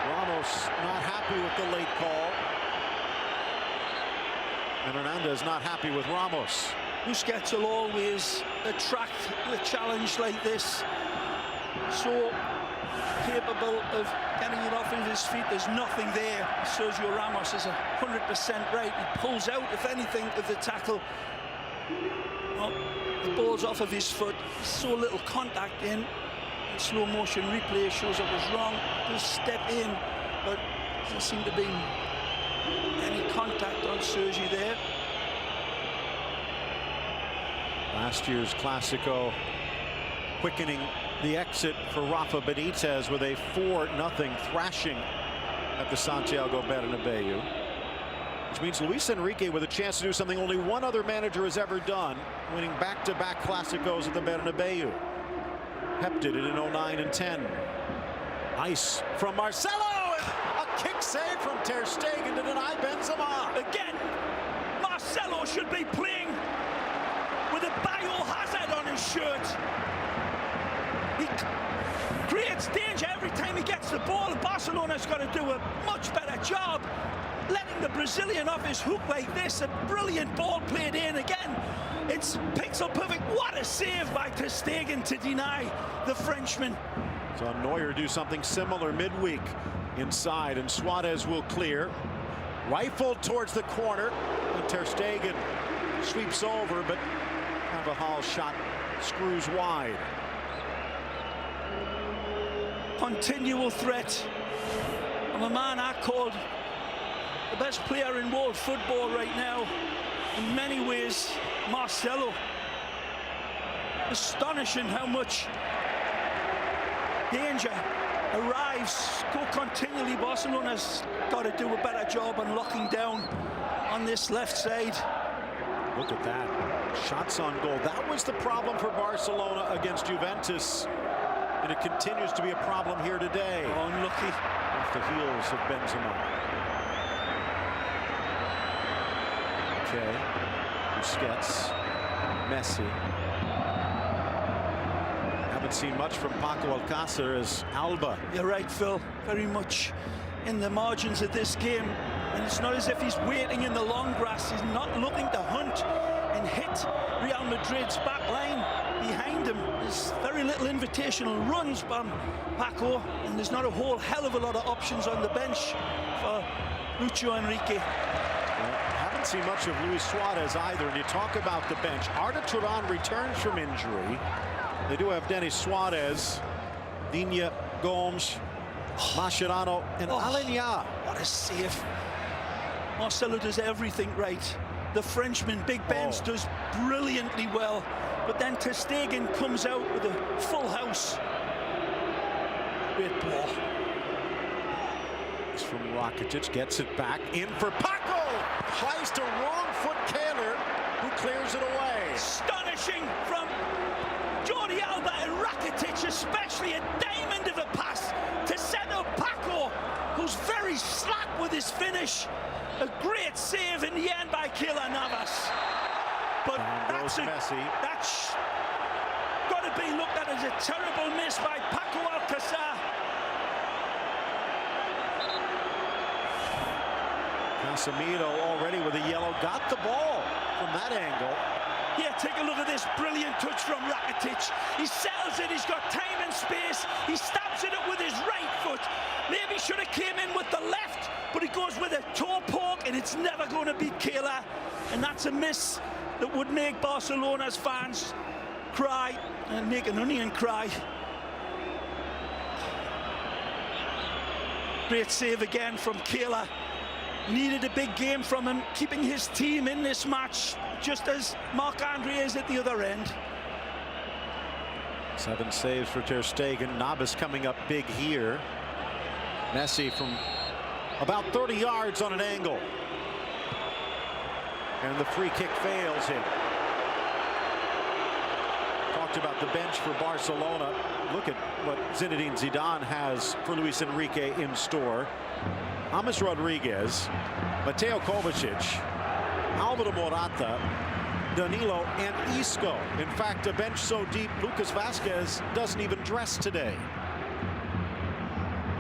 Ramos not happy with the late call. And Hernandez not happy with Ramos. Busquets will always attract the challenge like this. So capable of getting it off of his feet. There's nothing there. Sergio Ramos is 100% right. He pulls out, if anything, of the tackle. Well, the ball's off of his foot. So little contact in. Slow motion replay shows it was wrong. Just step in, but doesn't seem to be any contact on Sergi there. Last year's Clásico quickening the exit for Rafa Benitez with a 4-0 thrashing at the Santiago Bernabéu, which means Luis Enrique with a chance to do something only one other manager has ever done, winning back-to-back Clásicos at the Bernabéu. Pep did it in 09 and 10. Nice from Marcelo. A kick save from Ter Stegen to deny Benzema. Again, Marcelo should be playing with a biohazard on his shirt. He creates danger every time he gets the ball. Barcelona's got to do a much better job letting the Brazilian off his hook like this. A brilliant ball played in again. It's pixel perfect. What a save by Ter Stegen to deny the Frenchman. So Neuer do something similar midweek inside, and Suarez will clear. Rifled towards the corner, and Ter Stegen sweeps over, but Carvajal's shot screws wide. Continual threat of a man I called the best player in world football right now. In many ways, Marcelo. Astonishing how much danger arrives so continually. Barcelona's got to do a better job on locking down on this left side. Look at that. Shots on goal. That was the problem for Barcelona against Juventus. And it continues to be a problem here today. Oh, unlucky. Off the heels of Benzema. Okay. Busquets. Messi. Haven't seen much from Paco Alcácer as Alba. You're right, Phil. Very much in the margins of this game. And it's not as if he's waiting in the long grass. He's not looking to hunt and hit Real Madrid's back line behind him. There's very little invitational runs from Paco, and there's not a whole hell of a lot of options on the bench for Lucho Enrique. Haven't seen much of Luis Suarez either. And you talk about the bench. Arda Turan returns from injury. They do have Denis Suarez, Digne, Gomes, Mascherano, and Alenya. What a save. Marcelo does everything right. The Frenchman, Big Benz, does brilliantly well. But then ter Stegen comes out with a full house. Great ball. It's from Rakitic, gets it back in for Paco. Tries to wrong foot Kaler, who clears it away. Astonishing from Jordi Alba and Rakitic, especially a diamond of a pass to set up Paco, who's very slack with his finish. A great save in the end by Keylor Navas. But that's got to be looked at as a terrible miss by Paco Alcácer. Casemiro already with a yellow, got the ball from that angle. Yeah, take a look at this brilliant touch from Rakitic. He settles it, he's got time and space. He stabs it up with his right foot. Maybe should have came in with the left, but he goes with a toe poke, and it's never going to beat Keylor. And that's a miss that would make Barcelona's fans cry and make an onion cry. Great save again from Keylor. Needed a big game from him, keeping his team in this match, just as Marc-Andre is at the other end. 7 saves for ter Stegen. Navas coming up big here. Messi from about 30 yards on an angle. And the free kick fails him. Talked about the bench for Barcelona. Look at what Zinedine Zidane has for Luis Enrique in store. J.Rodríguez, Mateo Kovacic, Alvaro Morata, Danilo, and Isco. In fact, a bench so deep, Lucas Vázquez doesn't even dress today.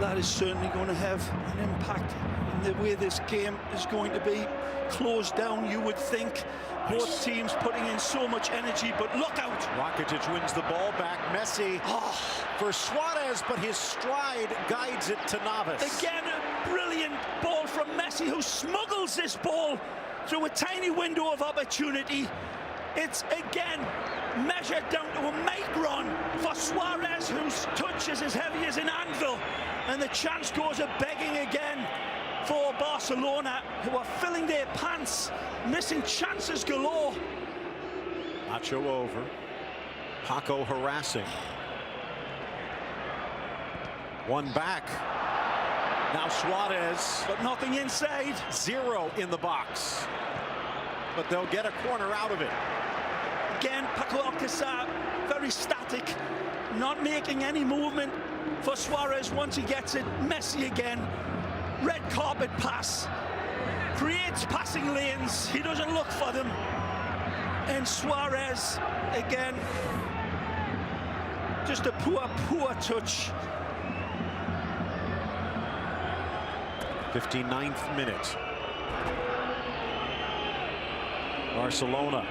That is certainly going to have an impact in the way this game is going to be closed down, you would think. Both teams putting in so much energy, but look out! Rakitic wins the ball back. Messi for Suarez, but his stride guides it to Navas. Again, a brilliant ball from Messi, who smuggles this ball through a tiny window of opportunity. It's again measured down to a micron for Suarez, whose touch is as heavy as an anvil. And the chance goes a begging again for Barcelona, who are filling their pants, missing chances galore. Nacho over. Paco harassing. One back. Now Suarez. But nothing inside. 0 in the box. But they'll get a corner out of it. Again, Paco Alcácer, very static, not making any movement for Suarez once he gets it. Messi again. Red carpet pass, creates passing lanes, he doesn't look for them, and Suarez again, just a poor touch. 59th minute. Barcelona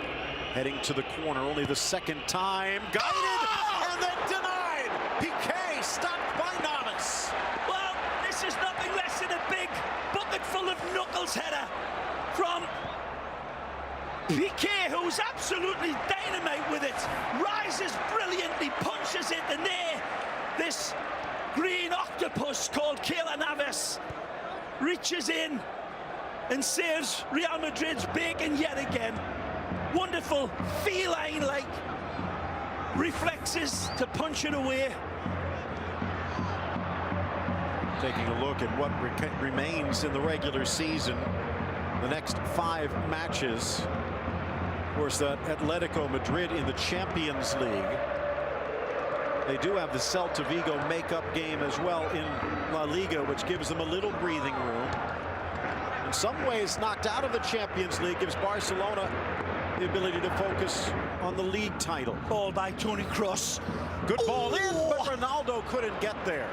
heading to the corner, only the second time, guided and then denied. Piqué stopped by Navas. Well, this is nothing less than a big bucket full of knuckles header from Piqué, who's absolutely dynamite with it. Rises brilliantly, punches it, and there, this green octopus called Keylor Navas reaches in and saves Real Madrid's bacon yet again. Wonderful feline-like reflexes to punch it away. Taking a look at what remains in the regular season. the next 5 matches. Of course, that Atletico Madrid in the Champions League. They do have the Celta Vigo makeup game as well in La Liga, which gives them a little breathing room. In some ways, knocked out of the Champions League gives Barcelona the ability to focus on the league title. Ball by Toni Kroos. Good ball in, but Ronaldo couldn't get there.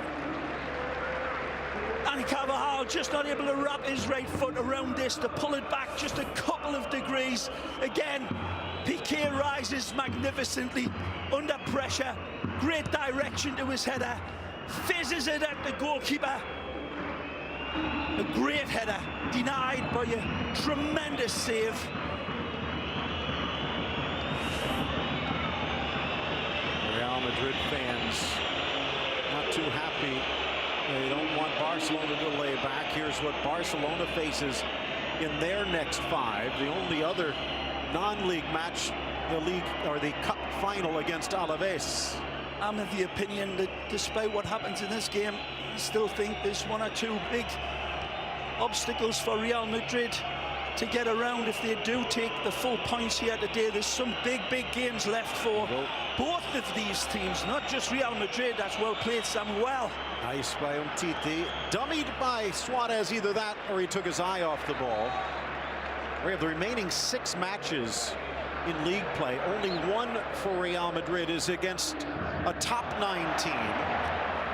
And Carvajal just not able to wrap his right foot around this to pull it back just a couple of degrees. Again, Piqué rises magnificently under pressure. Great direction to his header. Fizzes it at the goalkeeper. A great header, denied by a tremendous save. Real Madrid fans not too happy. They don't want Barcelona to lay back. Here's what Barcelona faces in their next 5. The only other non-league match, the league or the cup final against Alaves. I'm of the opinion that despite what happens in this game, I still think there's 1 or 2 big obstacles for Real Madrid to get around if they do take the full points here today. There's some big games left for both of these teams, not just Real Madrid. That's well played, Samuel. Nice by Umtiti. Dummied by Suarez, either that or he took his eye off the ball. We have the remaining 6 matches in league play. Only 1 for Real Madrid is against a top 9 team,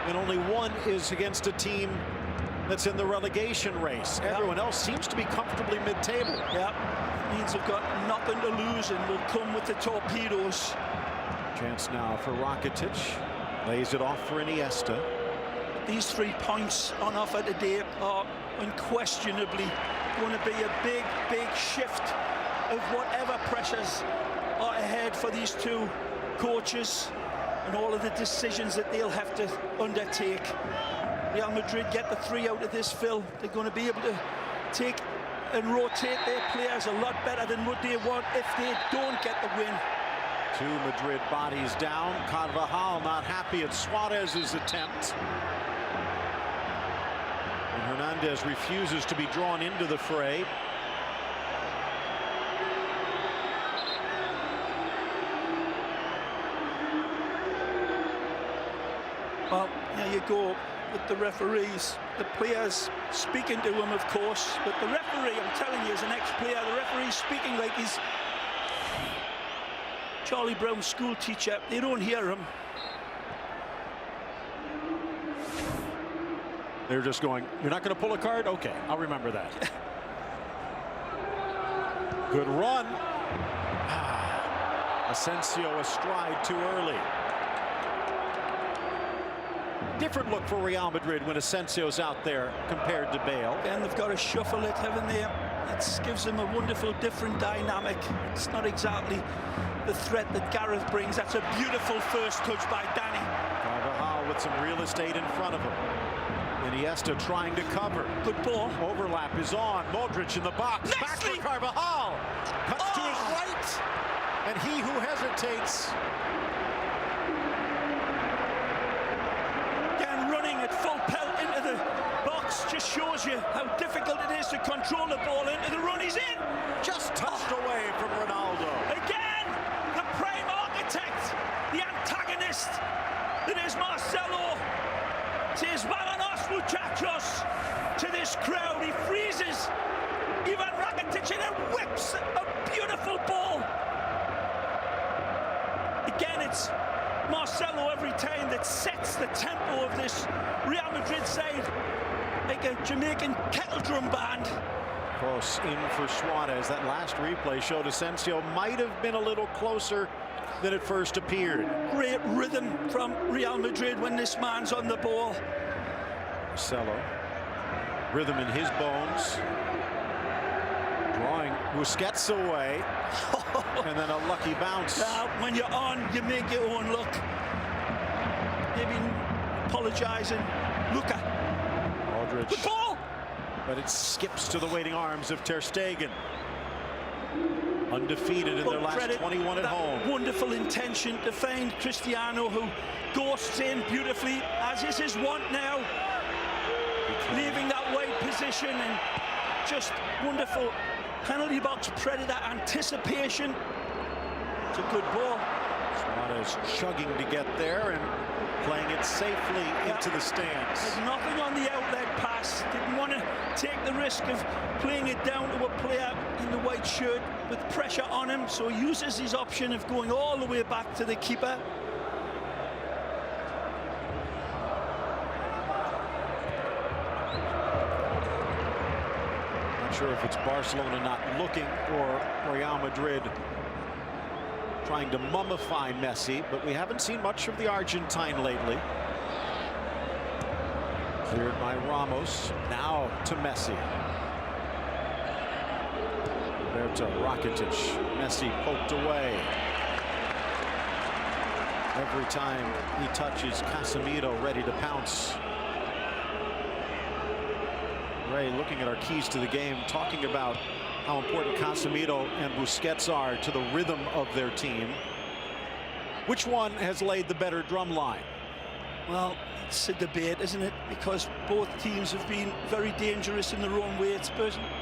and only 1 is against a team that's in the relegation race. Everyone else seems to be comfortably mid-table. Yeah, means they've got nothing to lose and will come with the torpedoes. Chance now for Rakitic. Lays it off for Iniesta. These 3 points on offer today are unquestionably going to be a big shift of whatever pressures are ahead for these 2 coaches and all of the decisions that they'll have to undertake. Real Madrid get the 3 out of this, Phil. They're going to be able to take and rotate their players a lot better than what they want if they don't get the win. 2 Madrid bodies down. Carvajal not happy at Suarez's attempt. And Hernandez refuses to be drawn into the fray. Well, there you go with the referees. The players speaking to him, of course, but the referee, I'm telling you, is an ex-player. The referee's speaking like he's Charlie Brown's school teacher. They don't hear him. They're just going, you're not going to pull a card? Okay, I'll remember that. Good run. Asensio astride too early. Different look for Real Madrid when Asensio's out there compared to Bale. And they've got to shuffle it, haven't they? It gives them a wonderful different dynamic. It's not exactly the threat that Gareth brings. That's a beautiful first touch by Danny. Carvajal with some real estate in front of him. Iniesta trying to cover. Good ball. Overlap is on. Modric in the box. Nicely. Back to Carvajal. Cuts to his right. And he who hesitates. Again, running at full pelt into the box just shows you how difficult it is to control the ball into the run. He's in. Just touched away from Ronaldo. Again, the prime architect, the antagonist that is Marcelo. Says, "Vámonos, muchachos," to this crowd. He freezes Ivan Rakitic and whips a beautiful ball. Again, it's Marcelo every time that sets the tempo of this Real Madrid side like a Jamaican kettle drum band. Cross in for Suarez. That last replay showed Asensio might have been a little closer than it first appeared. Great rhythm from Real Madrid when this man's on the ball. Marcelo, rhythm in his bones. Drawing Busquets away. And then a lucky bounce. Now, when you're on, you make your own look. Maybe apologizing. Luka. Modric. Good ball. But it skips to the waiting arms of Ter Stegen. Undefeated in their last 21 at home. Wonderful intention to find Cristiano, who ghosts in beautifully, as is his want now. Leaving that wide position and just wonderful penalty box predator anticipation. It's a good ball. Suarez chugging to get there and playing it safely into the stands. There's nothing on the outlet pass. Didn't want to take the risk of playing it down to a player in the white shirt with pressure on him, so he uses his option of going all the way back to the keeper. Not sure if it's Barcelona not looking or Real Madrid trying to mummify Messi, but we haven't seen much of the Argentine lately. Cleared by Ramos. Now to Messi. Roberto Rakitic. Messi poked away. Every time he touches, Casemiro ready to pounce. Ray, looking at our keys to the game, talking about how important Casemiro and Busquets are to the rhythm of their team. Which one has laid the better drum line? Well, it's a debate, isn't it? Because both teams have been very dangerous in their own way. It's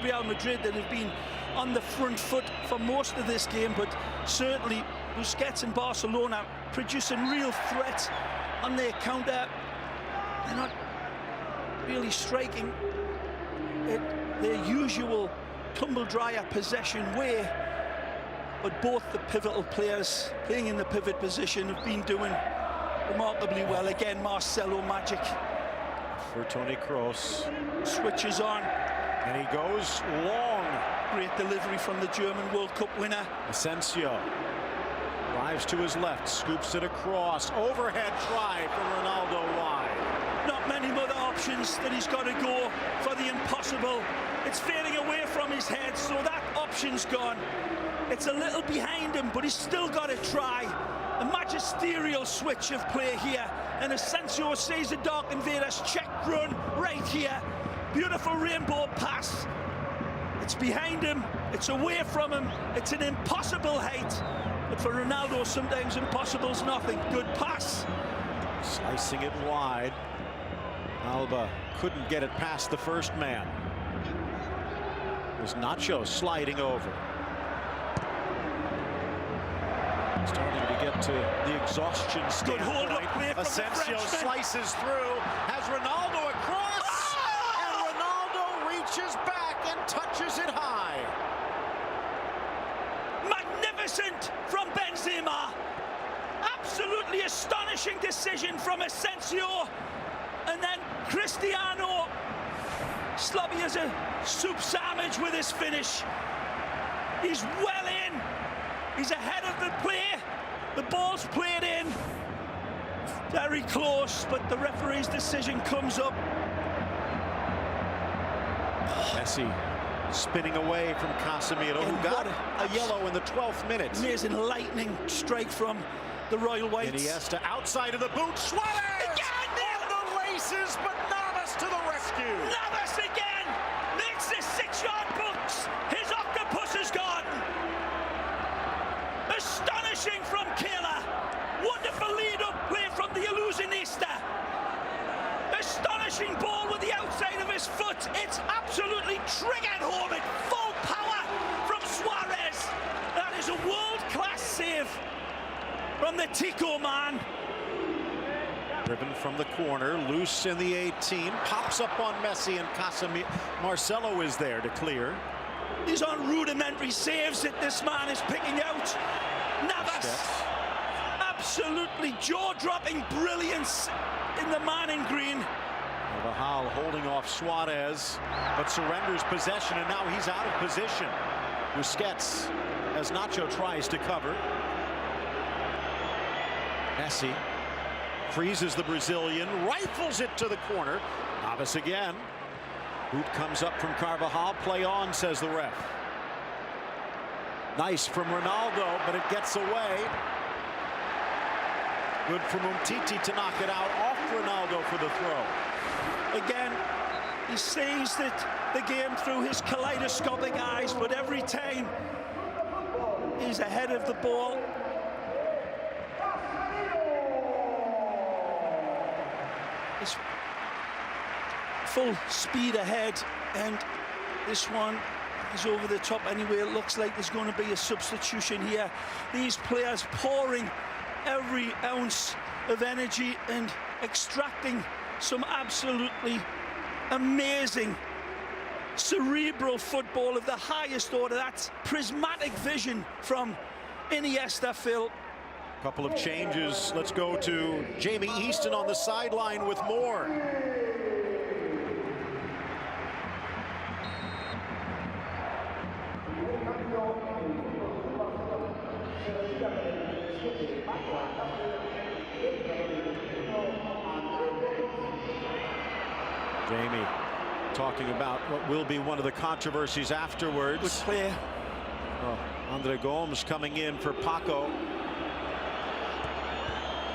Real Madrid that have been on the front foot for most of this game, but certainly Busquets and Barcelona producing real threats on their counter. They're not really striking at their usual tumble-dryer possession way, but both the pivotal players playing in the pivot position have been doing remarkably well. Again, Marcelo magic. For Toni Kroos. Switches on. And he goes long. Great delivery from the German World Cup winner. Asensio drives to his left, scoops it across. Overhead try for Ronaldo wide. Not many other options that he's got to go for the impossible. It's fading away from his head, so that option's gone. It's a little behind him, but he's still got to try. A magisterial switch of play here, and Asensio sees the Dark Invaders check run right here. Beautiful rainbow pass. It's behind him, it's away from him, it's an impossible height. But for Ronaldo, sometimes impossible's nothing. Good pass. Slicing it wide. Alba couldn't get it past the first man. There's Nacho sliding over. Starting to get to the exhaustion standpoint. Good hold up play from Asensio the slices through, has Ronaldo across, and Ronaldo reaches back and touches it high. Magnificent from Benzema. Absolutely astonishing decision from Asensio. And then Cristiano, sloppy as a soup sandwich with his finish. He's well in. He's ahead of the play. The ball's played in. Very close, but the referee's decision comes up. Messi spinning away from Casemiro, who got a yellow in the 12th minute. Amazing lightning strike from the Royal Whites. Iniesta outside of the boot. Suarez! Again! On the races, but Navas to the rescue. Navas again! Makes the 6-yard box. His octopus is gone. Astonishing from Kehler. Wonderful lead-up play from the Illusionista. Astonishing ball with the outside of his foot. It's absolutely triggered home at full power from Suarez. That is a world-class save from the Tico man. Driven from the corner, loose in the 18, pops up on Messi and Casemiro. Marcelo is there to clear. He's on rudimentary saves that this man is picking out. Navas, absolutely jaw-dropping brilliance in the man in green. Carvajal holding off Suarez, but surrenders possession, and now he's out of position. Busquets, as Nacho tries to cover. Messi freezes the Brazilian, rifles it to the corner. Navas again. Boot comes up from Carvajal. Play on, says the ref. Nice from Ronaldo, but it gets away. Good from Umtiti to knock it out off Ronaldo for the throw. Again, he sees the game through his kaleidoscopic eyes, but every time he's ahead of the ball. He's full speed ahead, and This one is over the top anyway. It looks like there's going to be a substitution here. These players pouring every ounce of energy and extracting some absolutely amazing cerebral football of the highest order. That's prismatic vision from Iniesta, Phil. Couple of changes. Let's go to Jamie Easton on the sideline with more. Jamie talking about what will be one of the controversies afterwards. Good player. Andre Gomes coming in for Paco.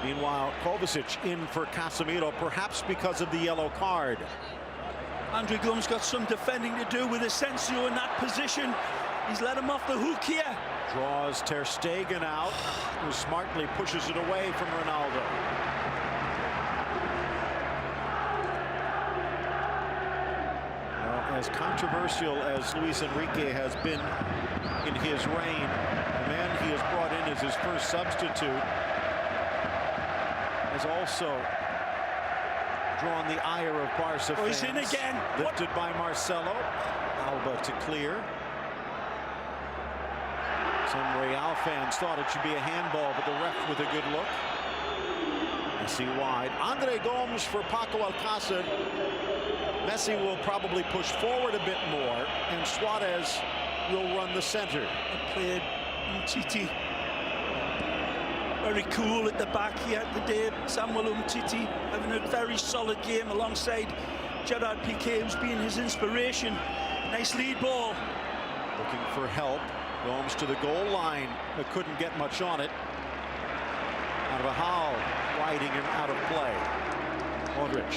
Meanwhile, Kovacic in for Casemiro, perhaps because of the yellow card. Andre Gomes got some defending to do with Asensio in that position. He's let him off the hook here. Draws Ter Stegen out, who smartly pushes it away from Ronaldo. Well, as controversial as Luis Enrique has been in his reign, the man he has brought in as his first substitute has also drawn the ire of Barca fans. He's in again. Lifted by Marcelo. Alba to clear. Some Real fans thought it should be a handball, but the ref with a good look. Messi wide. Andre Gomes for Paco Alcácer. Messi will probably push forward a bit more, and Suarez will run the center. Played Umtiti. Very cool at the back here today. Samuel Umtiti having a very solid game alongside Gerard Piqué, who's been his inspiration. Nice lead ball. Looking for help. Gomes to the goal line, but couldn't get much on it. Carvajal riding him out of play. Modric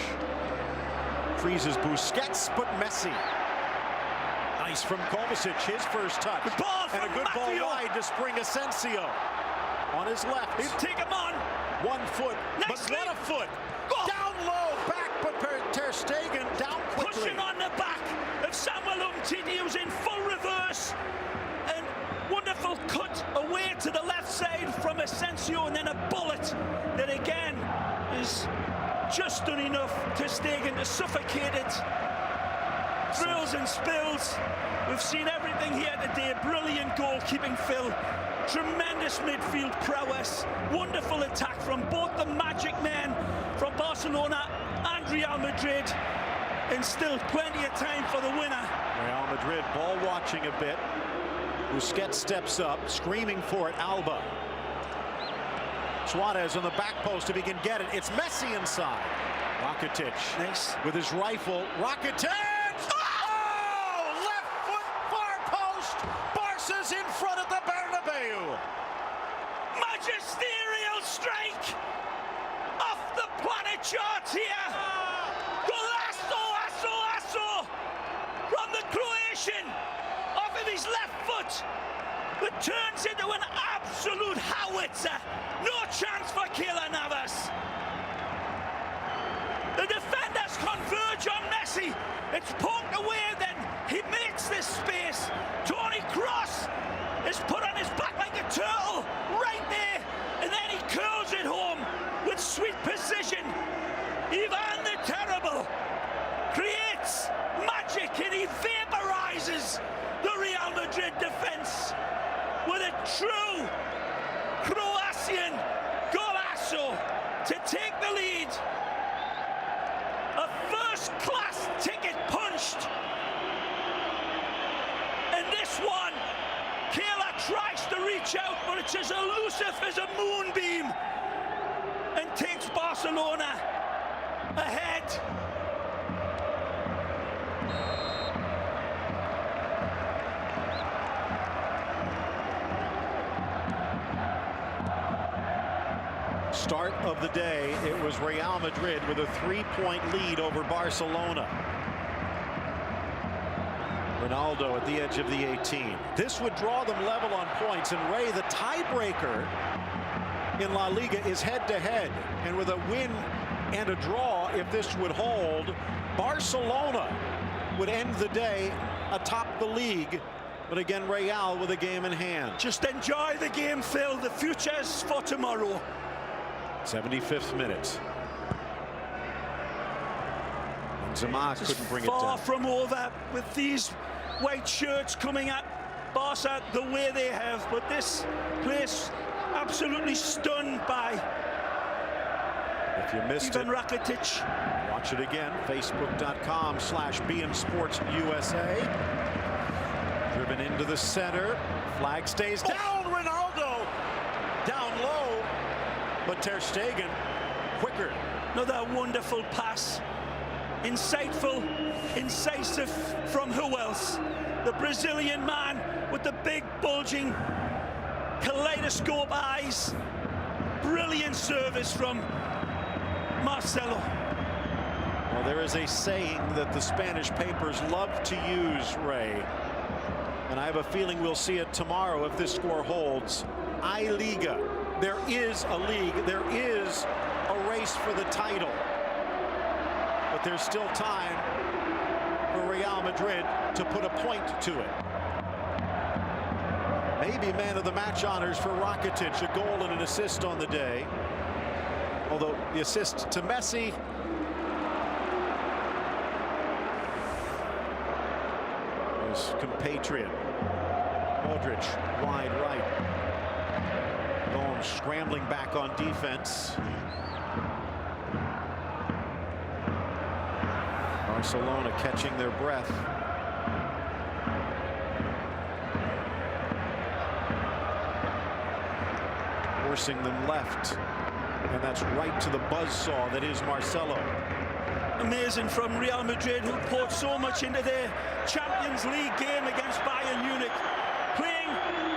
freezes Busquets, but Messi. Nice from Kovacic, his first touch. Good ball and a good Matthew. Ball wide to spring Asensio. On his left. He'll take him on. 1 foot, Nice but not a foot. Go. Down low, back, but Ter Stegen down quickly. Pushing on the back of Samuel Umtiti, who's in full reverse. And wonderful cut away to the left side from Asensio, and then a bullet that again is just done enough to Stegen to suffocate it. Thrills and spills. We've seen everything here today. Brilliant goalkeeping, Phil. Tremendous midfield prowess. Wonderful attack from both the magic men from Barcelona and Real Madrid. And still plenty of time for the winner. Real Madrid ball watching a bit. Busquets steps up, screaming for it. Alba. Suarez on the back post if he can get it. It's Messi inside. Rakitic. Nice. With his rifle. Rakitic! Oh! Left foot, far post. Barca's in front of the Bernabeu. Magisterial strike off the planet charts here. Golazo from the Croatian off of his left foot, but turns into an absolute howitzer. No chance for Keylor Navas. The defenders converge on Messi. It's poked away, then he makes this space. Toni Kroos is put on his back like a turtle right there, and then he curls it home with sweet precision. Ivan the Terrible creates magic, and he vaporizes the Real Madrid defense with a true Croatian golazo to take the lead. A first-class ticket punched. And this one, Keylor tries to reach out, but it's as elusive as a moonbeam and takes Barcelona ahead. Start of the day, it was Real Madrid with a 3-point lead over Barcelona. Ronaldo at the edge of the 18. This would draw them level on points, and Ray, the tiebreaker in La Liga is head-to-head, and with a win and a draw, if this would hold, Barcelona would end the day atop the league. But again, Real with a game in hand. Just enjoy the game, Phil. The future's for tomorrow. 75th minute. Benzema couldn't bring it down. Far from over with these white shirts coming at Barca the way they have. But this place absolutely stunned by if you missed even it, Rakitic. watch it again. Facebook.com/beInSportsUSA. Driven into the center. Flag stays down. Ronaldo down low. But Ter Stegen quicker. Another wonderful pass. Insightful, incisive from who else? The Brazilian man with the big bulging kaleidoscope eyes. Brilliant service from Marcelo. Well, there is a saying that the Spanish papers love to use, Ray. And I have a feeling we'll see it tomorrow if this score holds. I Liga. There is a league. There is a race for the title. But there's still time for Real Madrid to put a point to it. Maybe man of the match honors for Rakitic, a goal and an assist on the day. Although the assist to Messi. His compatriot, Modric, wide right. Gomes scrambling back on defense. Barcelona catching their breath. Forcing them left. And that's right to the buzzsaw that is Marcelo. Amazing from Real Madrid, who poured so much into their Champions League game against Bayern Munich. Playing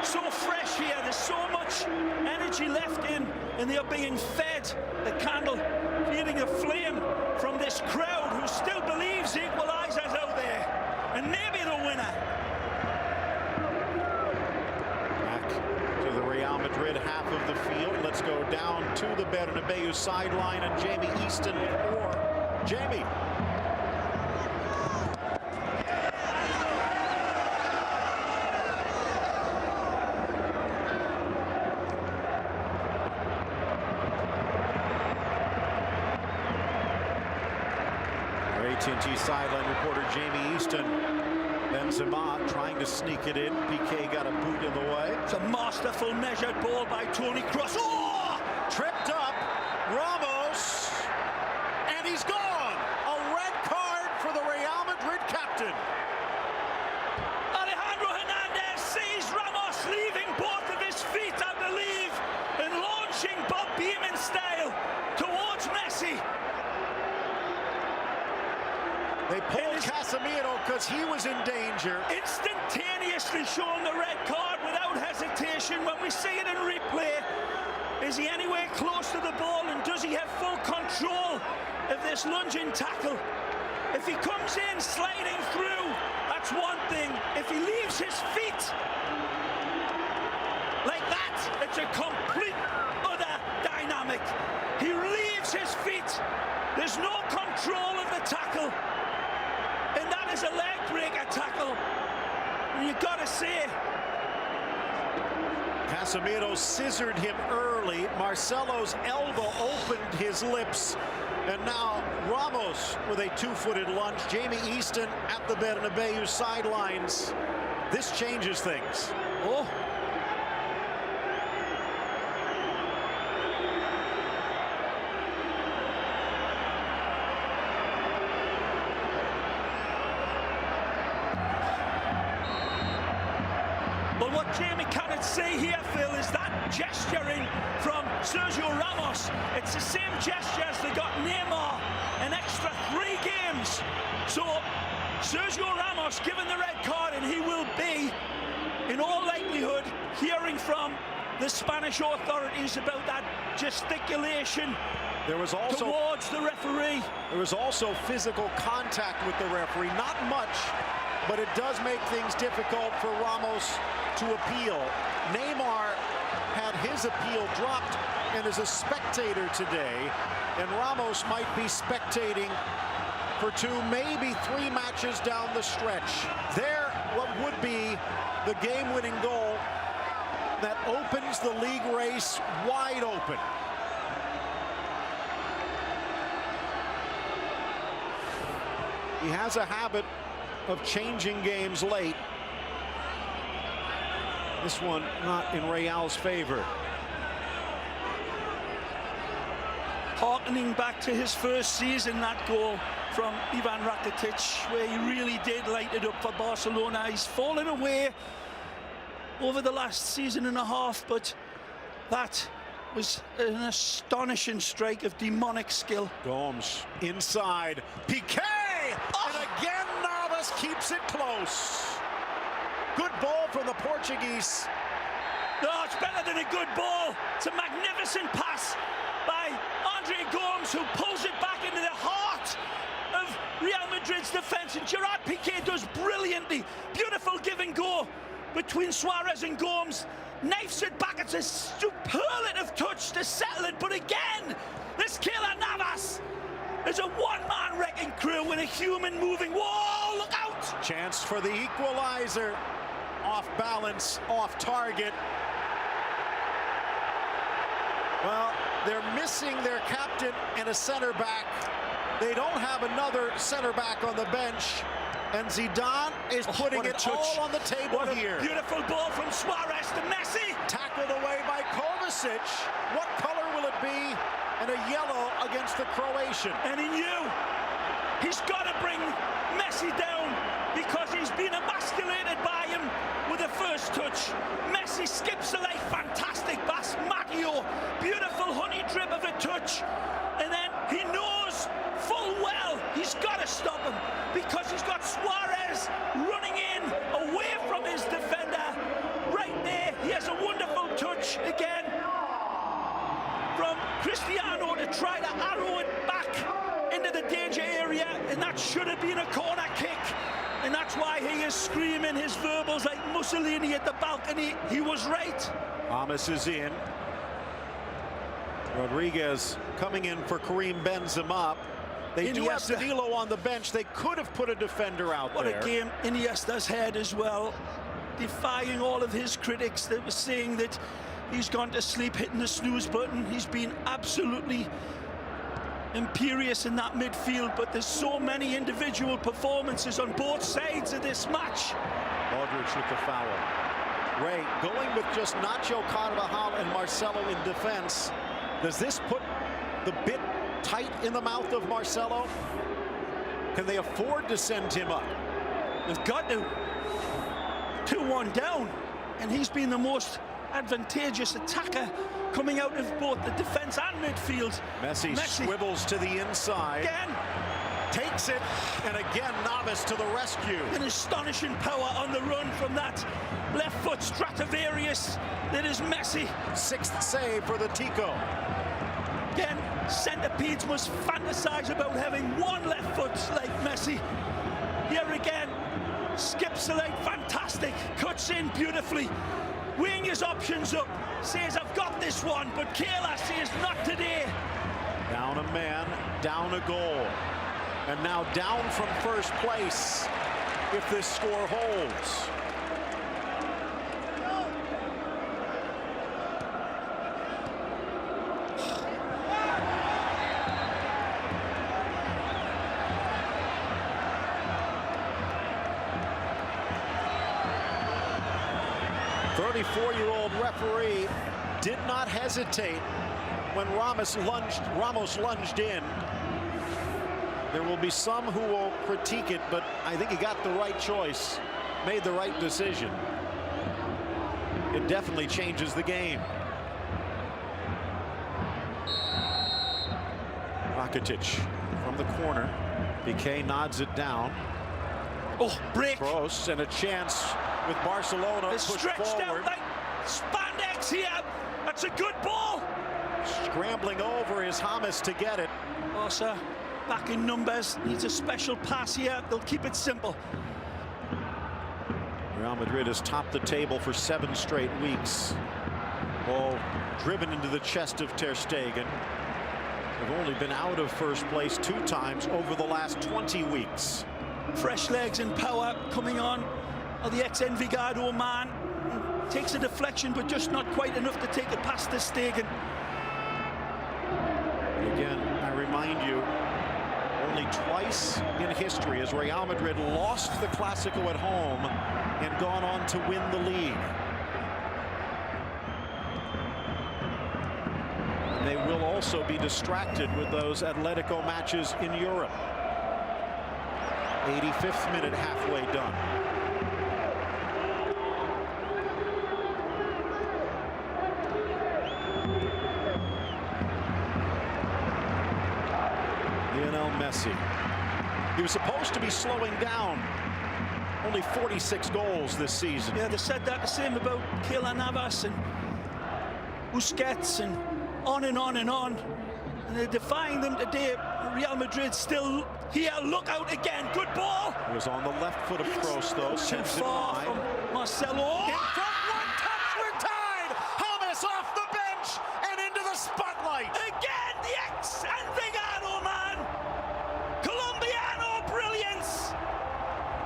so fresh here, there's so much energy left in, and they are being fed the candle, feeding a flame from this crowd who still believes equalizers out there, and maybe the winner. Back to the Real Madrid half of the field. Let's go down to the Bernabeu sideline, and Jamie Easton with more. Jamie. Our AT&T sideline reporter Jamie Easton. Benzema trying to sneak it in. PK got a boot in the way. It's a masterful measured ball by Toni Kroos. Oh! Tripped up. Ramos. And he's gone. A red card for the Real Madrid captain. Alejandro Hernandez sees Ramos leaving both of his feet, I believe, and launching Bob Beamon style towards Messi. They pulled Casemiro because he was in danger. Instantaneously showing the red card without hesitation. When we see it in replay, is he anywhere close to the ball, and does he have full control of this lunging tackle? If he comes in sliding through, that's one thing. If he leaves his feet like that, it's a complete other dynamic. He leaves his feet. There's no control of the tackle. And that is a leg breaker tackle. And you've got to say, Casemiro scissored him early. Marcelo's elbow opened his lips. And now Ramos with a two-footed lunge. Jamie Easton at the Bernabeu sidelines. This changes things. oh, but what Jamie cannot see here, Phil, is that gesturing from Sergio Ramos. It's the same gestures that got Neymar an extra 3 games. So Sergio Ramos given the red card, and he will be, in all likelihood, hearing from the Spanish authorities about that gesticulation There was also towards the referee. There was also physical contact with the referee. Not much, but it does make things difficult for Ramos to appeal. Neymar had his appeal dropped and is a spectator today, and Ramos might be spectating for 2, maybe 3 matches down the stretch. There what would be the game-winning goal that opens the league race wide open. He has a habit of changing games late. This one not in Real's favor. Harkening back to his first season, that goal from Ivan Rakitic, where he really did light it up for Barcelona. He's fallen away over the last season and a half, but that was an astonishing strike of demonic skill. Gomes inside, Piqué, and again Navas keeps it close. Good ball from the Portuguese. No, it's better than a good ball. It's a magnificent pass by Gomes, who pulls it back into the heart of Real Madrid's defense, and Gerard Piqué does brilliantly. Beautiful give and go between Suarez and Gomes. Knifes it back. It's a superlative touch to settle it, but again, this killer Navas is a one-man wrecking crew with a human moving. Whoa, look out! Chance for the equalizer. Off balance, off target. Well, they're missing their captain and a center back. They don't have another center back on the bench. And Zidane is putting it all on the table here. Beautiful ball from Suarez to Messi. Tackled away by Kovacic. What color will it be? And a yellow against the Croatian. And he knew he's got to bring Messi down because he's been emasculated by him with the first touch. Messi skips the leg, fantastic pass. Maggio, beautiful honey drip of a touch. And then he knows full well he's got to stop him because he's got Suarez running in away from his defender. Right there, he has a wonderful touch again from Cristiano to try to arrow it back into the danger area, and that should have been a corner kick. And that's why he is screaming his verbals like Mussolini at the balcony. He was right. Ramos is in. Rodríguez coming in for Karim Benzema. They do have Danilo on the bench. They could have put a defender out there. What a game. Iniesta's head as well, defying all of his critics that were saying that he's gone to sleep hitting the snooze button. He's been absolutely imperious in that midfield, but there's so many individual performances on both sides of this match. Aldridge with the foul. Ray going with just Nacho, Carvajal, and Marcelo in defense. Does this put the bit tight in the mouth of Marcelo? Can they afford to send him up? They've got to. 2-1 down, and he's been the most advantageous attacker coming out of both the defense and midfield. Messi swivels to the inside. Again. Takes it, and again Navas to the rescue. An astonishing power on the run from that left foot Stradivarius that is Messi. Sixth save for the Tico. Again, centipedes must fantasize about having one left foot like Messi. Here again, skips the leg, fantastic, cuts in beautifully, weighing his options up, says I've got this one, but Kayla says not today. Down a man, down a goal, and now down from first place if this score holds. Referee did not hesitate when Ramos lunged in. There will be some who will critique it, but I think he got the right choice, made the right decision. It definitely changes the game. Rakitic from the corner. Piqué nods it down. Oh, break. Kroos, and a chance with Barcelona it's pushed stretched forward. Out like spandex here. That's a good ball. Scrambling over is James to get it. Barca back in numbers. Needs a special pass here. They'll keep it simple. Real Madrid has topped the table for 7 straight weeks. Ball driven into the chest of Ter Stegen. They've only been out of first place 2 times over the last 20 weeks. Fresh legs and power coming on Oh, the ex-Envigado man takes a deflection, but just not quite enough to take it past the Stegen. Again, I remind you, only twice in history has Real Madrid lost the Clásico at home and gone on to win the league. They will also be distracted with those Atletico matches in Europe. 85th minute, halfway done. L.Messi. He was supposed to be slowing down. Only 46 goals this season. Yeah, they said that the same about Keylor Navas and Busquets and on and on and on. And they're defying them today. Real Madrid still here. Look out again. Good ball. It was on the left foot of Kroos, though. Too far from Marcelo. In front, one touch, we're tied. James off the bench and into the spotlight. Again, the ex-Envigado man. Colombiano brilliance.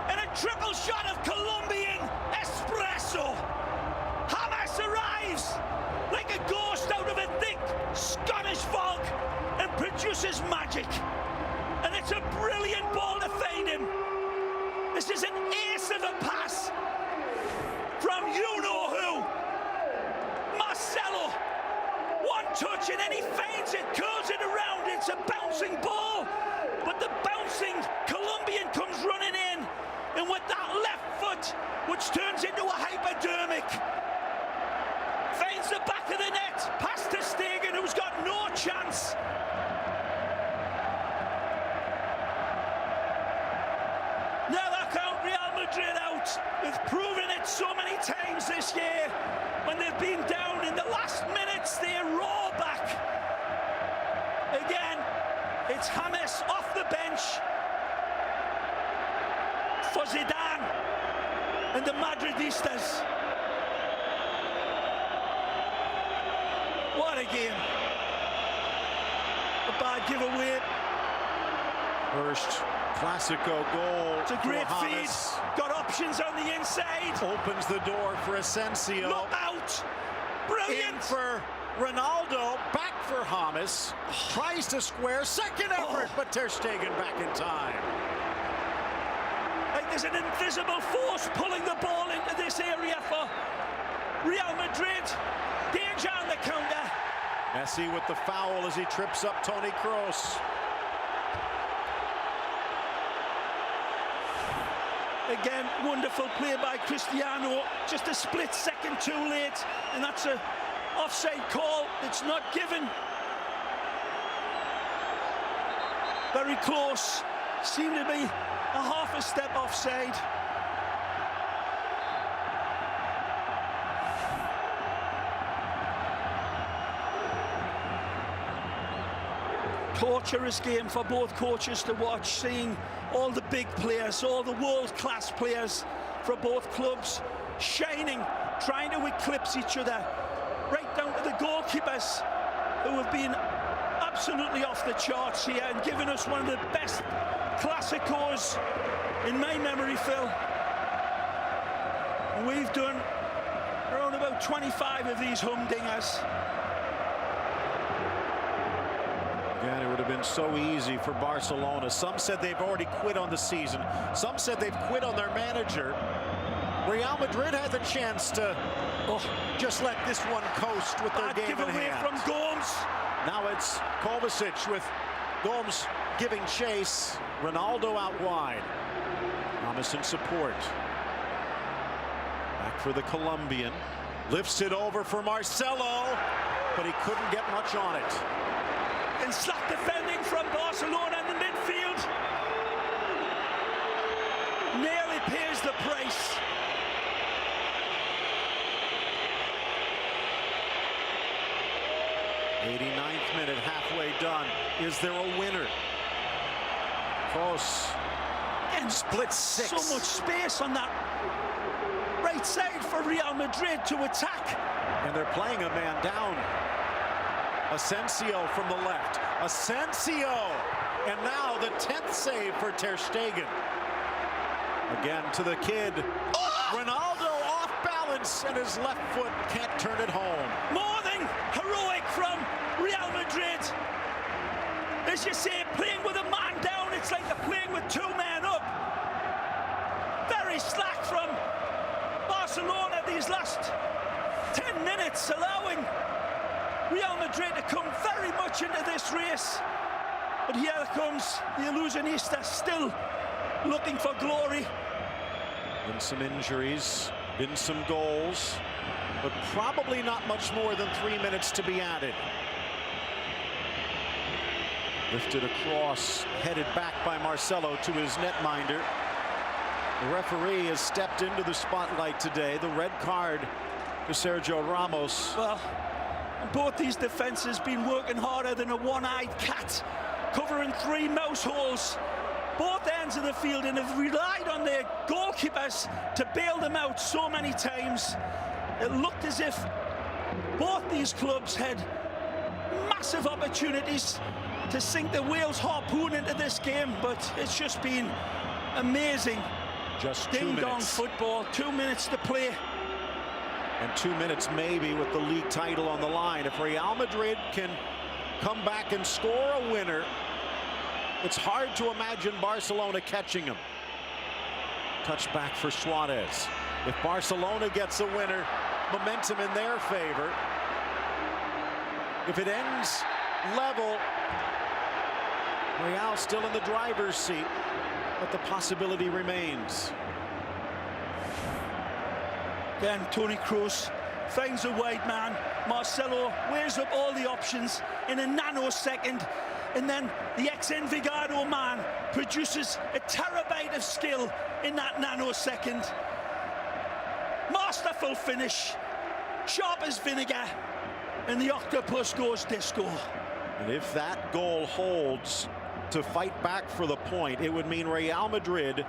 And a triple shot of Colombian espresso. James arrives like a ghost out of a thick Scottish fog and produces magic. And it's a brilliant ball to feed him. This is an ace of a pass from you-know-who. Marcelo. One touch and then he feigns it, curls it around. It's a bouncing ball. But the bouncing Colombian comes running in. And with that left foot, which turns into a hypodermic, feigns the back of the net, past to Stegen, who's got no chance. Never count Real Madrid out. They've proven it so many times this year. When they've been down in the last minutes, they roar back. Again, it's James off the bench for Zidane and the Madridistas. What a game. A bad giveaway. First Clásico goal. It's a great for feed. James. Got options on the inside. Opens the door for Asensio. Look out. Brilliant. In for Ronaldo. Back for James. Tries to square. Second effort, but Ter Stegen back in time. Like there's an invisible force pulling the ball into this area for Real Madrid. Danger on the counter. Messi with the foul as he trips up Toni Kroos. Again, wonderful play by Cristiano. Just a split second too late, and that's a offside call. It's not given. Very close. Seemed to be a half a step offside. Torturous game for both coaches to watch, seeing all the big players, all the world-class players for both clubs shining, trying to eclipse each other, right down to the goalkeepers who have been absolutely off the charts here and given us one of the best Clásicos in my memory, Phil. And we've done around about 25 of these humdingers. Again, it would have been so easy for Barcelona. Some said they've already quit on the season. Some said they've quit on their manager. Real Madrid has a chance to just let this one coast with their game in hand. From Gomes. Now it's Kovacic with Gomes giving chase. Ronaldo out wide. James in support. Back for the Colombian. Lifts it over for Marcelo, but he couldn't get much on it. And slack defending from Barcelona in the midfield. Nearly pays the price. '89th minute, halfway done. Is there a winner? Kroos. And split six. So much space on that right side for Real Madrid to attack. And they're playing a man down. Asensio from the left. Asensio! And now the 10th save for Ter Stegen. Again to the kid. Oh! Ronaldo off balance and his left foot can't turn it home. More than heroic from Real Madrid. As you say, playing with a man down, it's like they're playing with two men up. Very slack from Barcelona these last 10 minutes, allowing Real Madrid to come very much into this race. But here comes the Illusionista, still looking for glory. Been some injuries, been some goals, but probably not much more than 3 minutes to be added. Lifted across, headed back by Marcelo to his netminder. The referee has stepped into the spotlight today. The red card for S.Ramos. Well, both these defenses been working harder than a one-eyed cat, covering 3 mouse holes, both ends of the field, and have relied on their goalkeepers to bail them out so many times. It looked as if both these clubs had massive opportunities to sink the Wales harpoon into this game, but it's just been amazing. Just 2 Ding-dong minutes. football, 2 minutes to play. And 2 minutes maybe with the league title on the line. If Real Madrid can come back and score a winner, it's hard to imagine Barcelona catching them. Touch back for Suarez. If Barcelona gets a winner, momentum in their favor. If it ends level, Real still in the driver's seat, but the possibility remains. Again, Toni Kroos finds a wide man. Marcelo weighs up all the options in a nanosecond, and then the ex-Envigado man produces a terabyte of skill in that nanosecond. Masterful finish, sharp as vinegar, and the octopus goes disco. And if that goal holds to fight back for the point, it would mean Real Madrid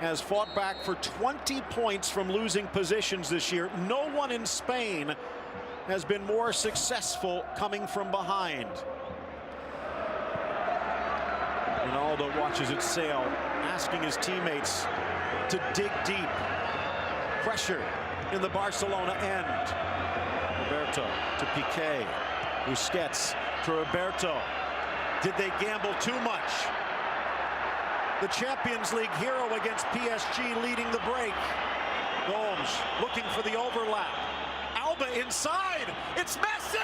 has fought back for 20 points from losing positions this year. No one in Spain has been more successful coming from behind. Ronaldo watches it sail, asking his teammates to dig deep. Pressure in the Barcelona end. Roberto to Piqué. Busquets to Roberto. Did they gamble too much? The Champions League hero against PSG leading the break. Gomes looking for the overlap. Alba inside. It's Messi!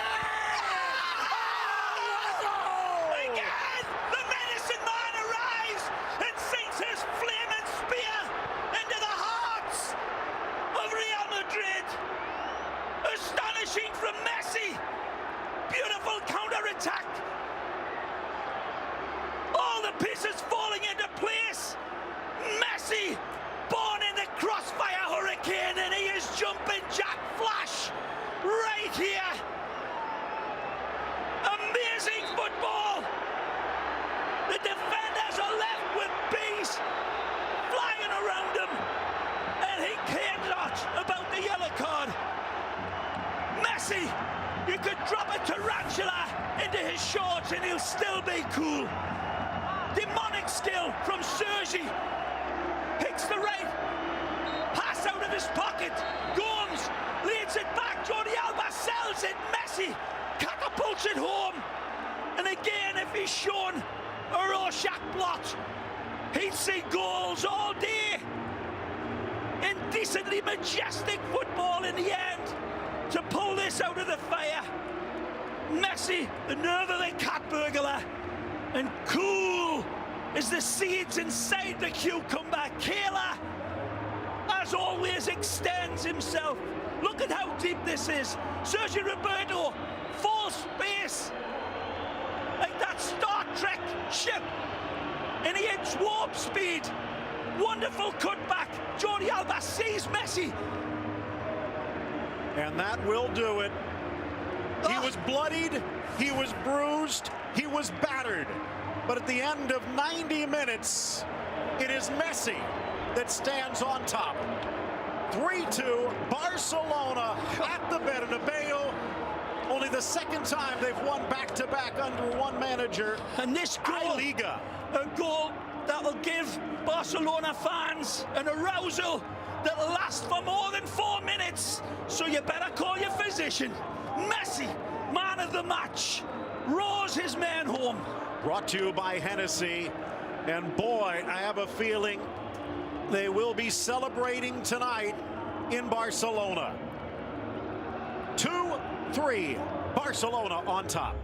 Again, the medicine man arrives and sinks his flaming spear into the hearts of Real Madrid. Astonishing from Messi. Beautiful counter-attack. All the pieces falling into place. Messi, born in the crossfire hurricane, and he is jumping Jack Flash right here. Amazing football. The defenders are left with bees flying around him, and he cares not about the yellow card. Messi, you could drop a tarantula into his shorts and he'll still be cool. Demonic skill from Sergi. Picks the right pass out of his pocket. Gomes leads it back. Jordi Alba sells it. Messi catapults it home. And again, if he's shown a Rorschach blot, he'd see goals all day. Indecently majestic football in the end to pull this out of the fire. Messi, the nerve of the cat burglar. And cool as the seeds inside the cucumber. Kayla, as always, extends himself. Look at how deep this is. Sergio Roberto, full space. Like that Star Trek ship. And he hits warp speed. Wonderful cutback. Jordi Alba sees Messi. And that will do it. He was bloodied, he was bruised, he was battered. But at the end of 90 minutes, it is Messi that stands on top. 3-2, Barcelona at the Bernabeu. Only the second time they've won back-to-back under one manager. And this goal, Liga. a goal that will give Barcelona fans an arousal that'll last for more than 4 minutes. So you better call your physician. Messi, man of the match, roars his man home. Brought to you by Hennessy. And boy, I have a feeling they will be celebrating tonight in Barcelona. 2-3, Barcelona on top.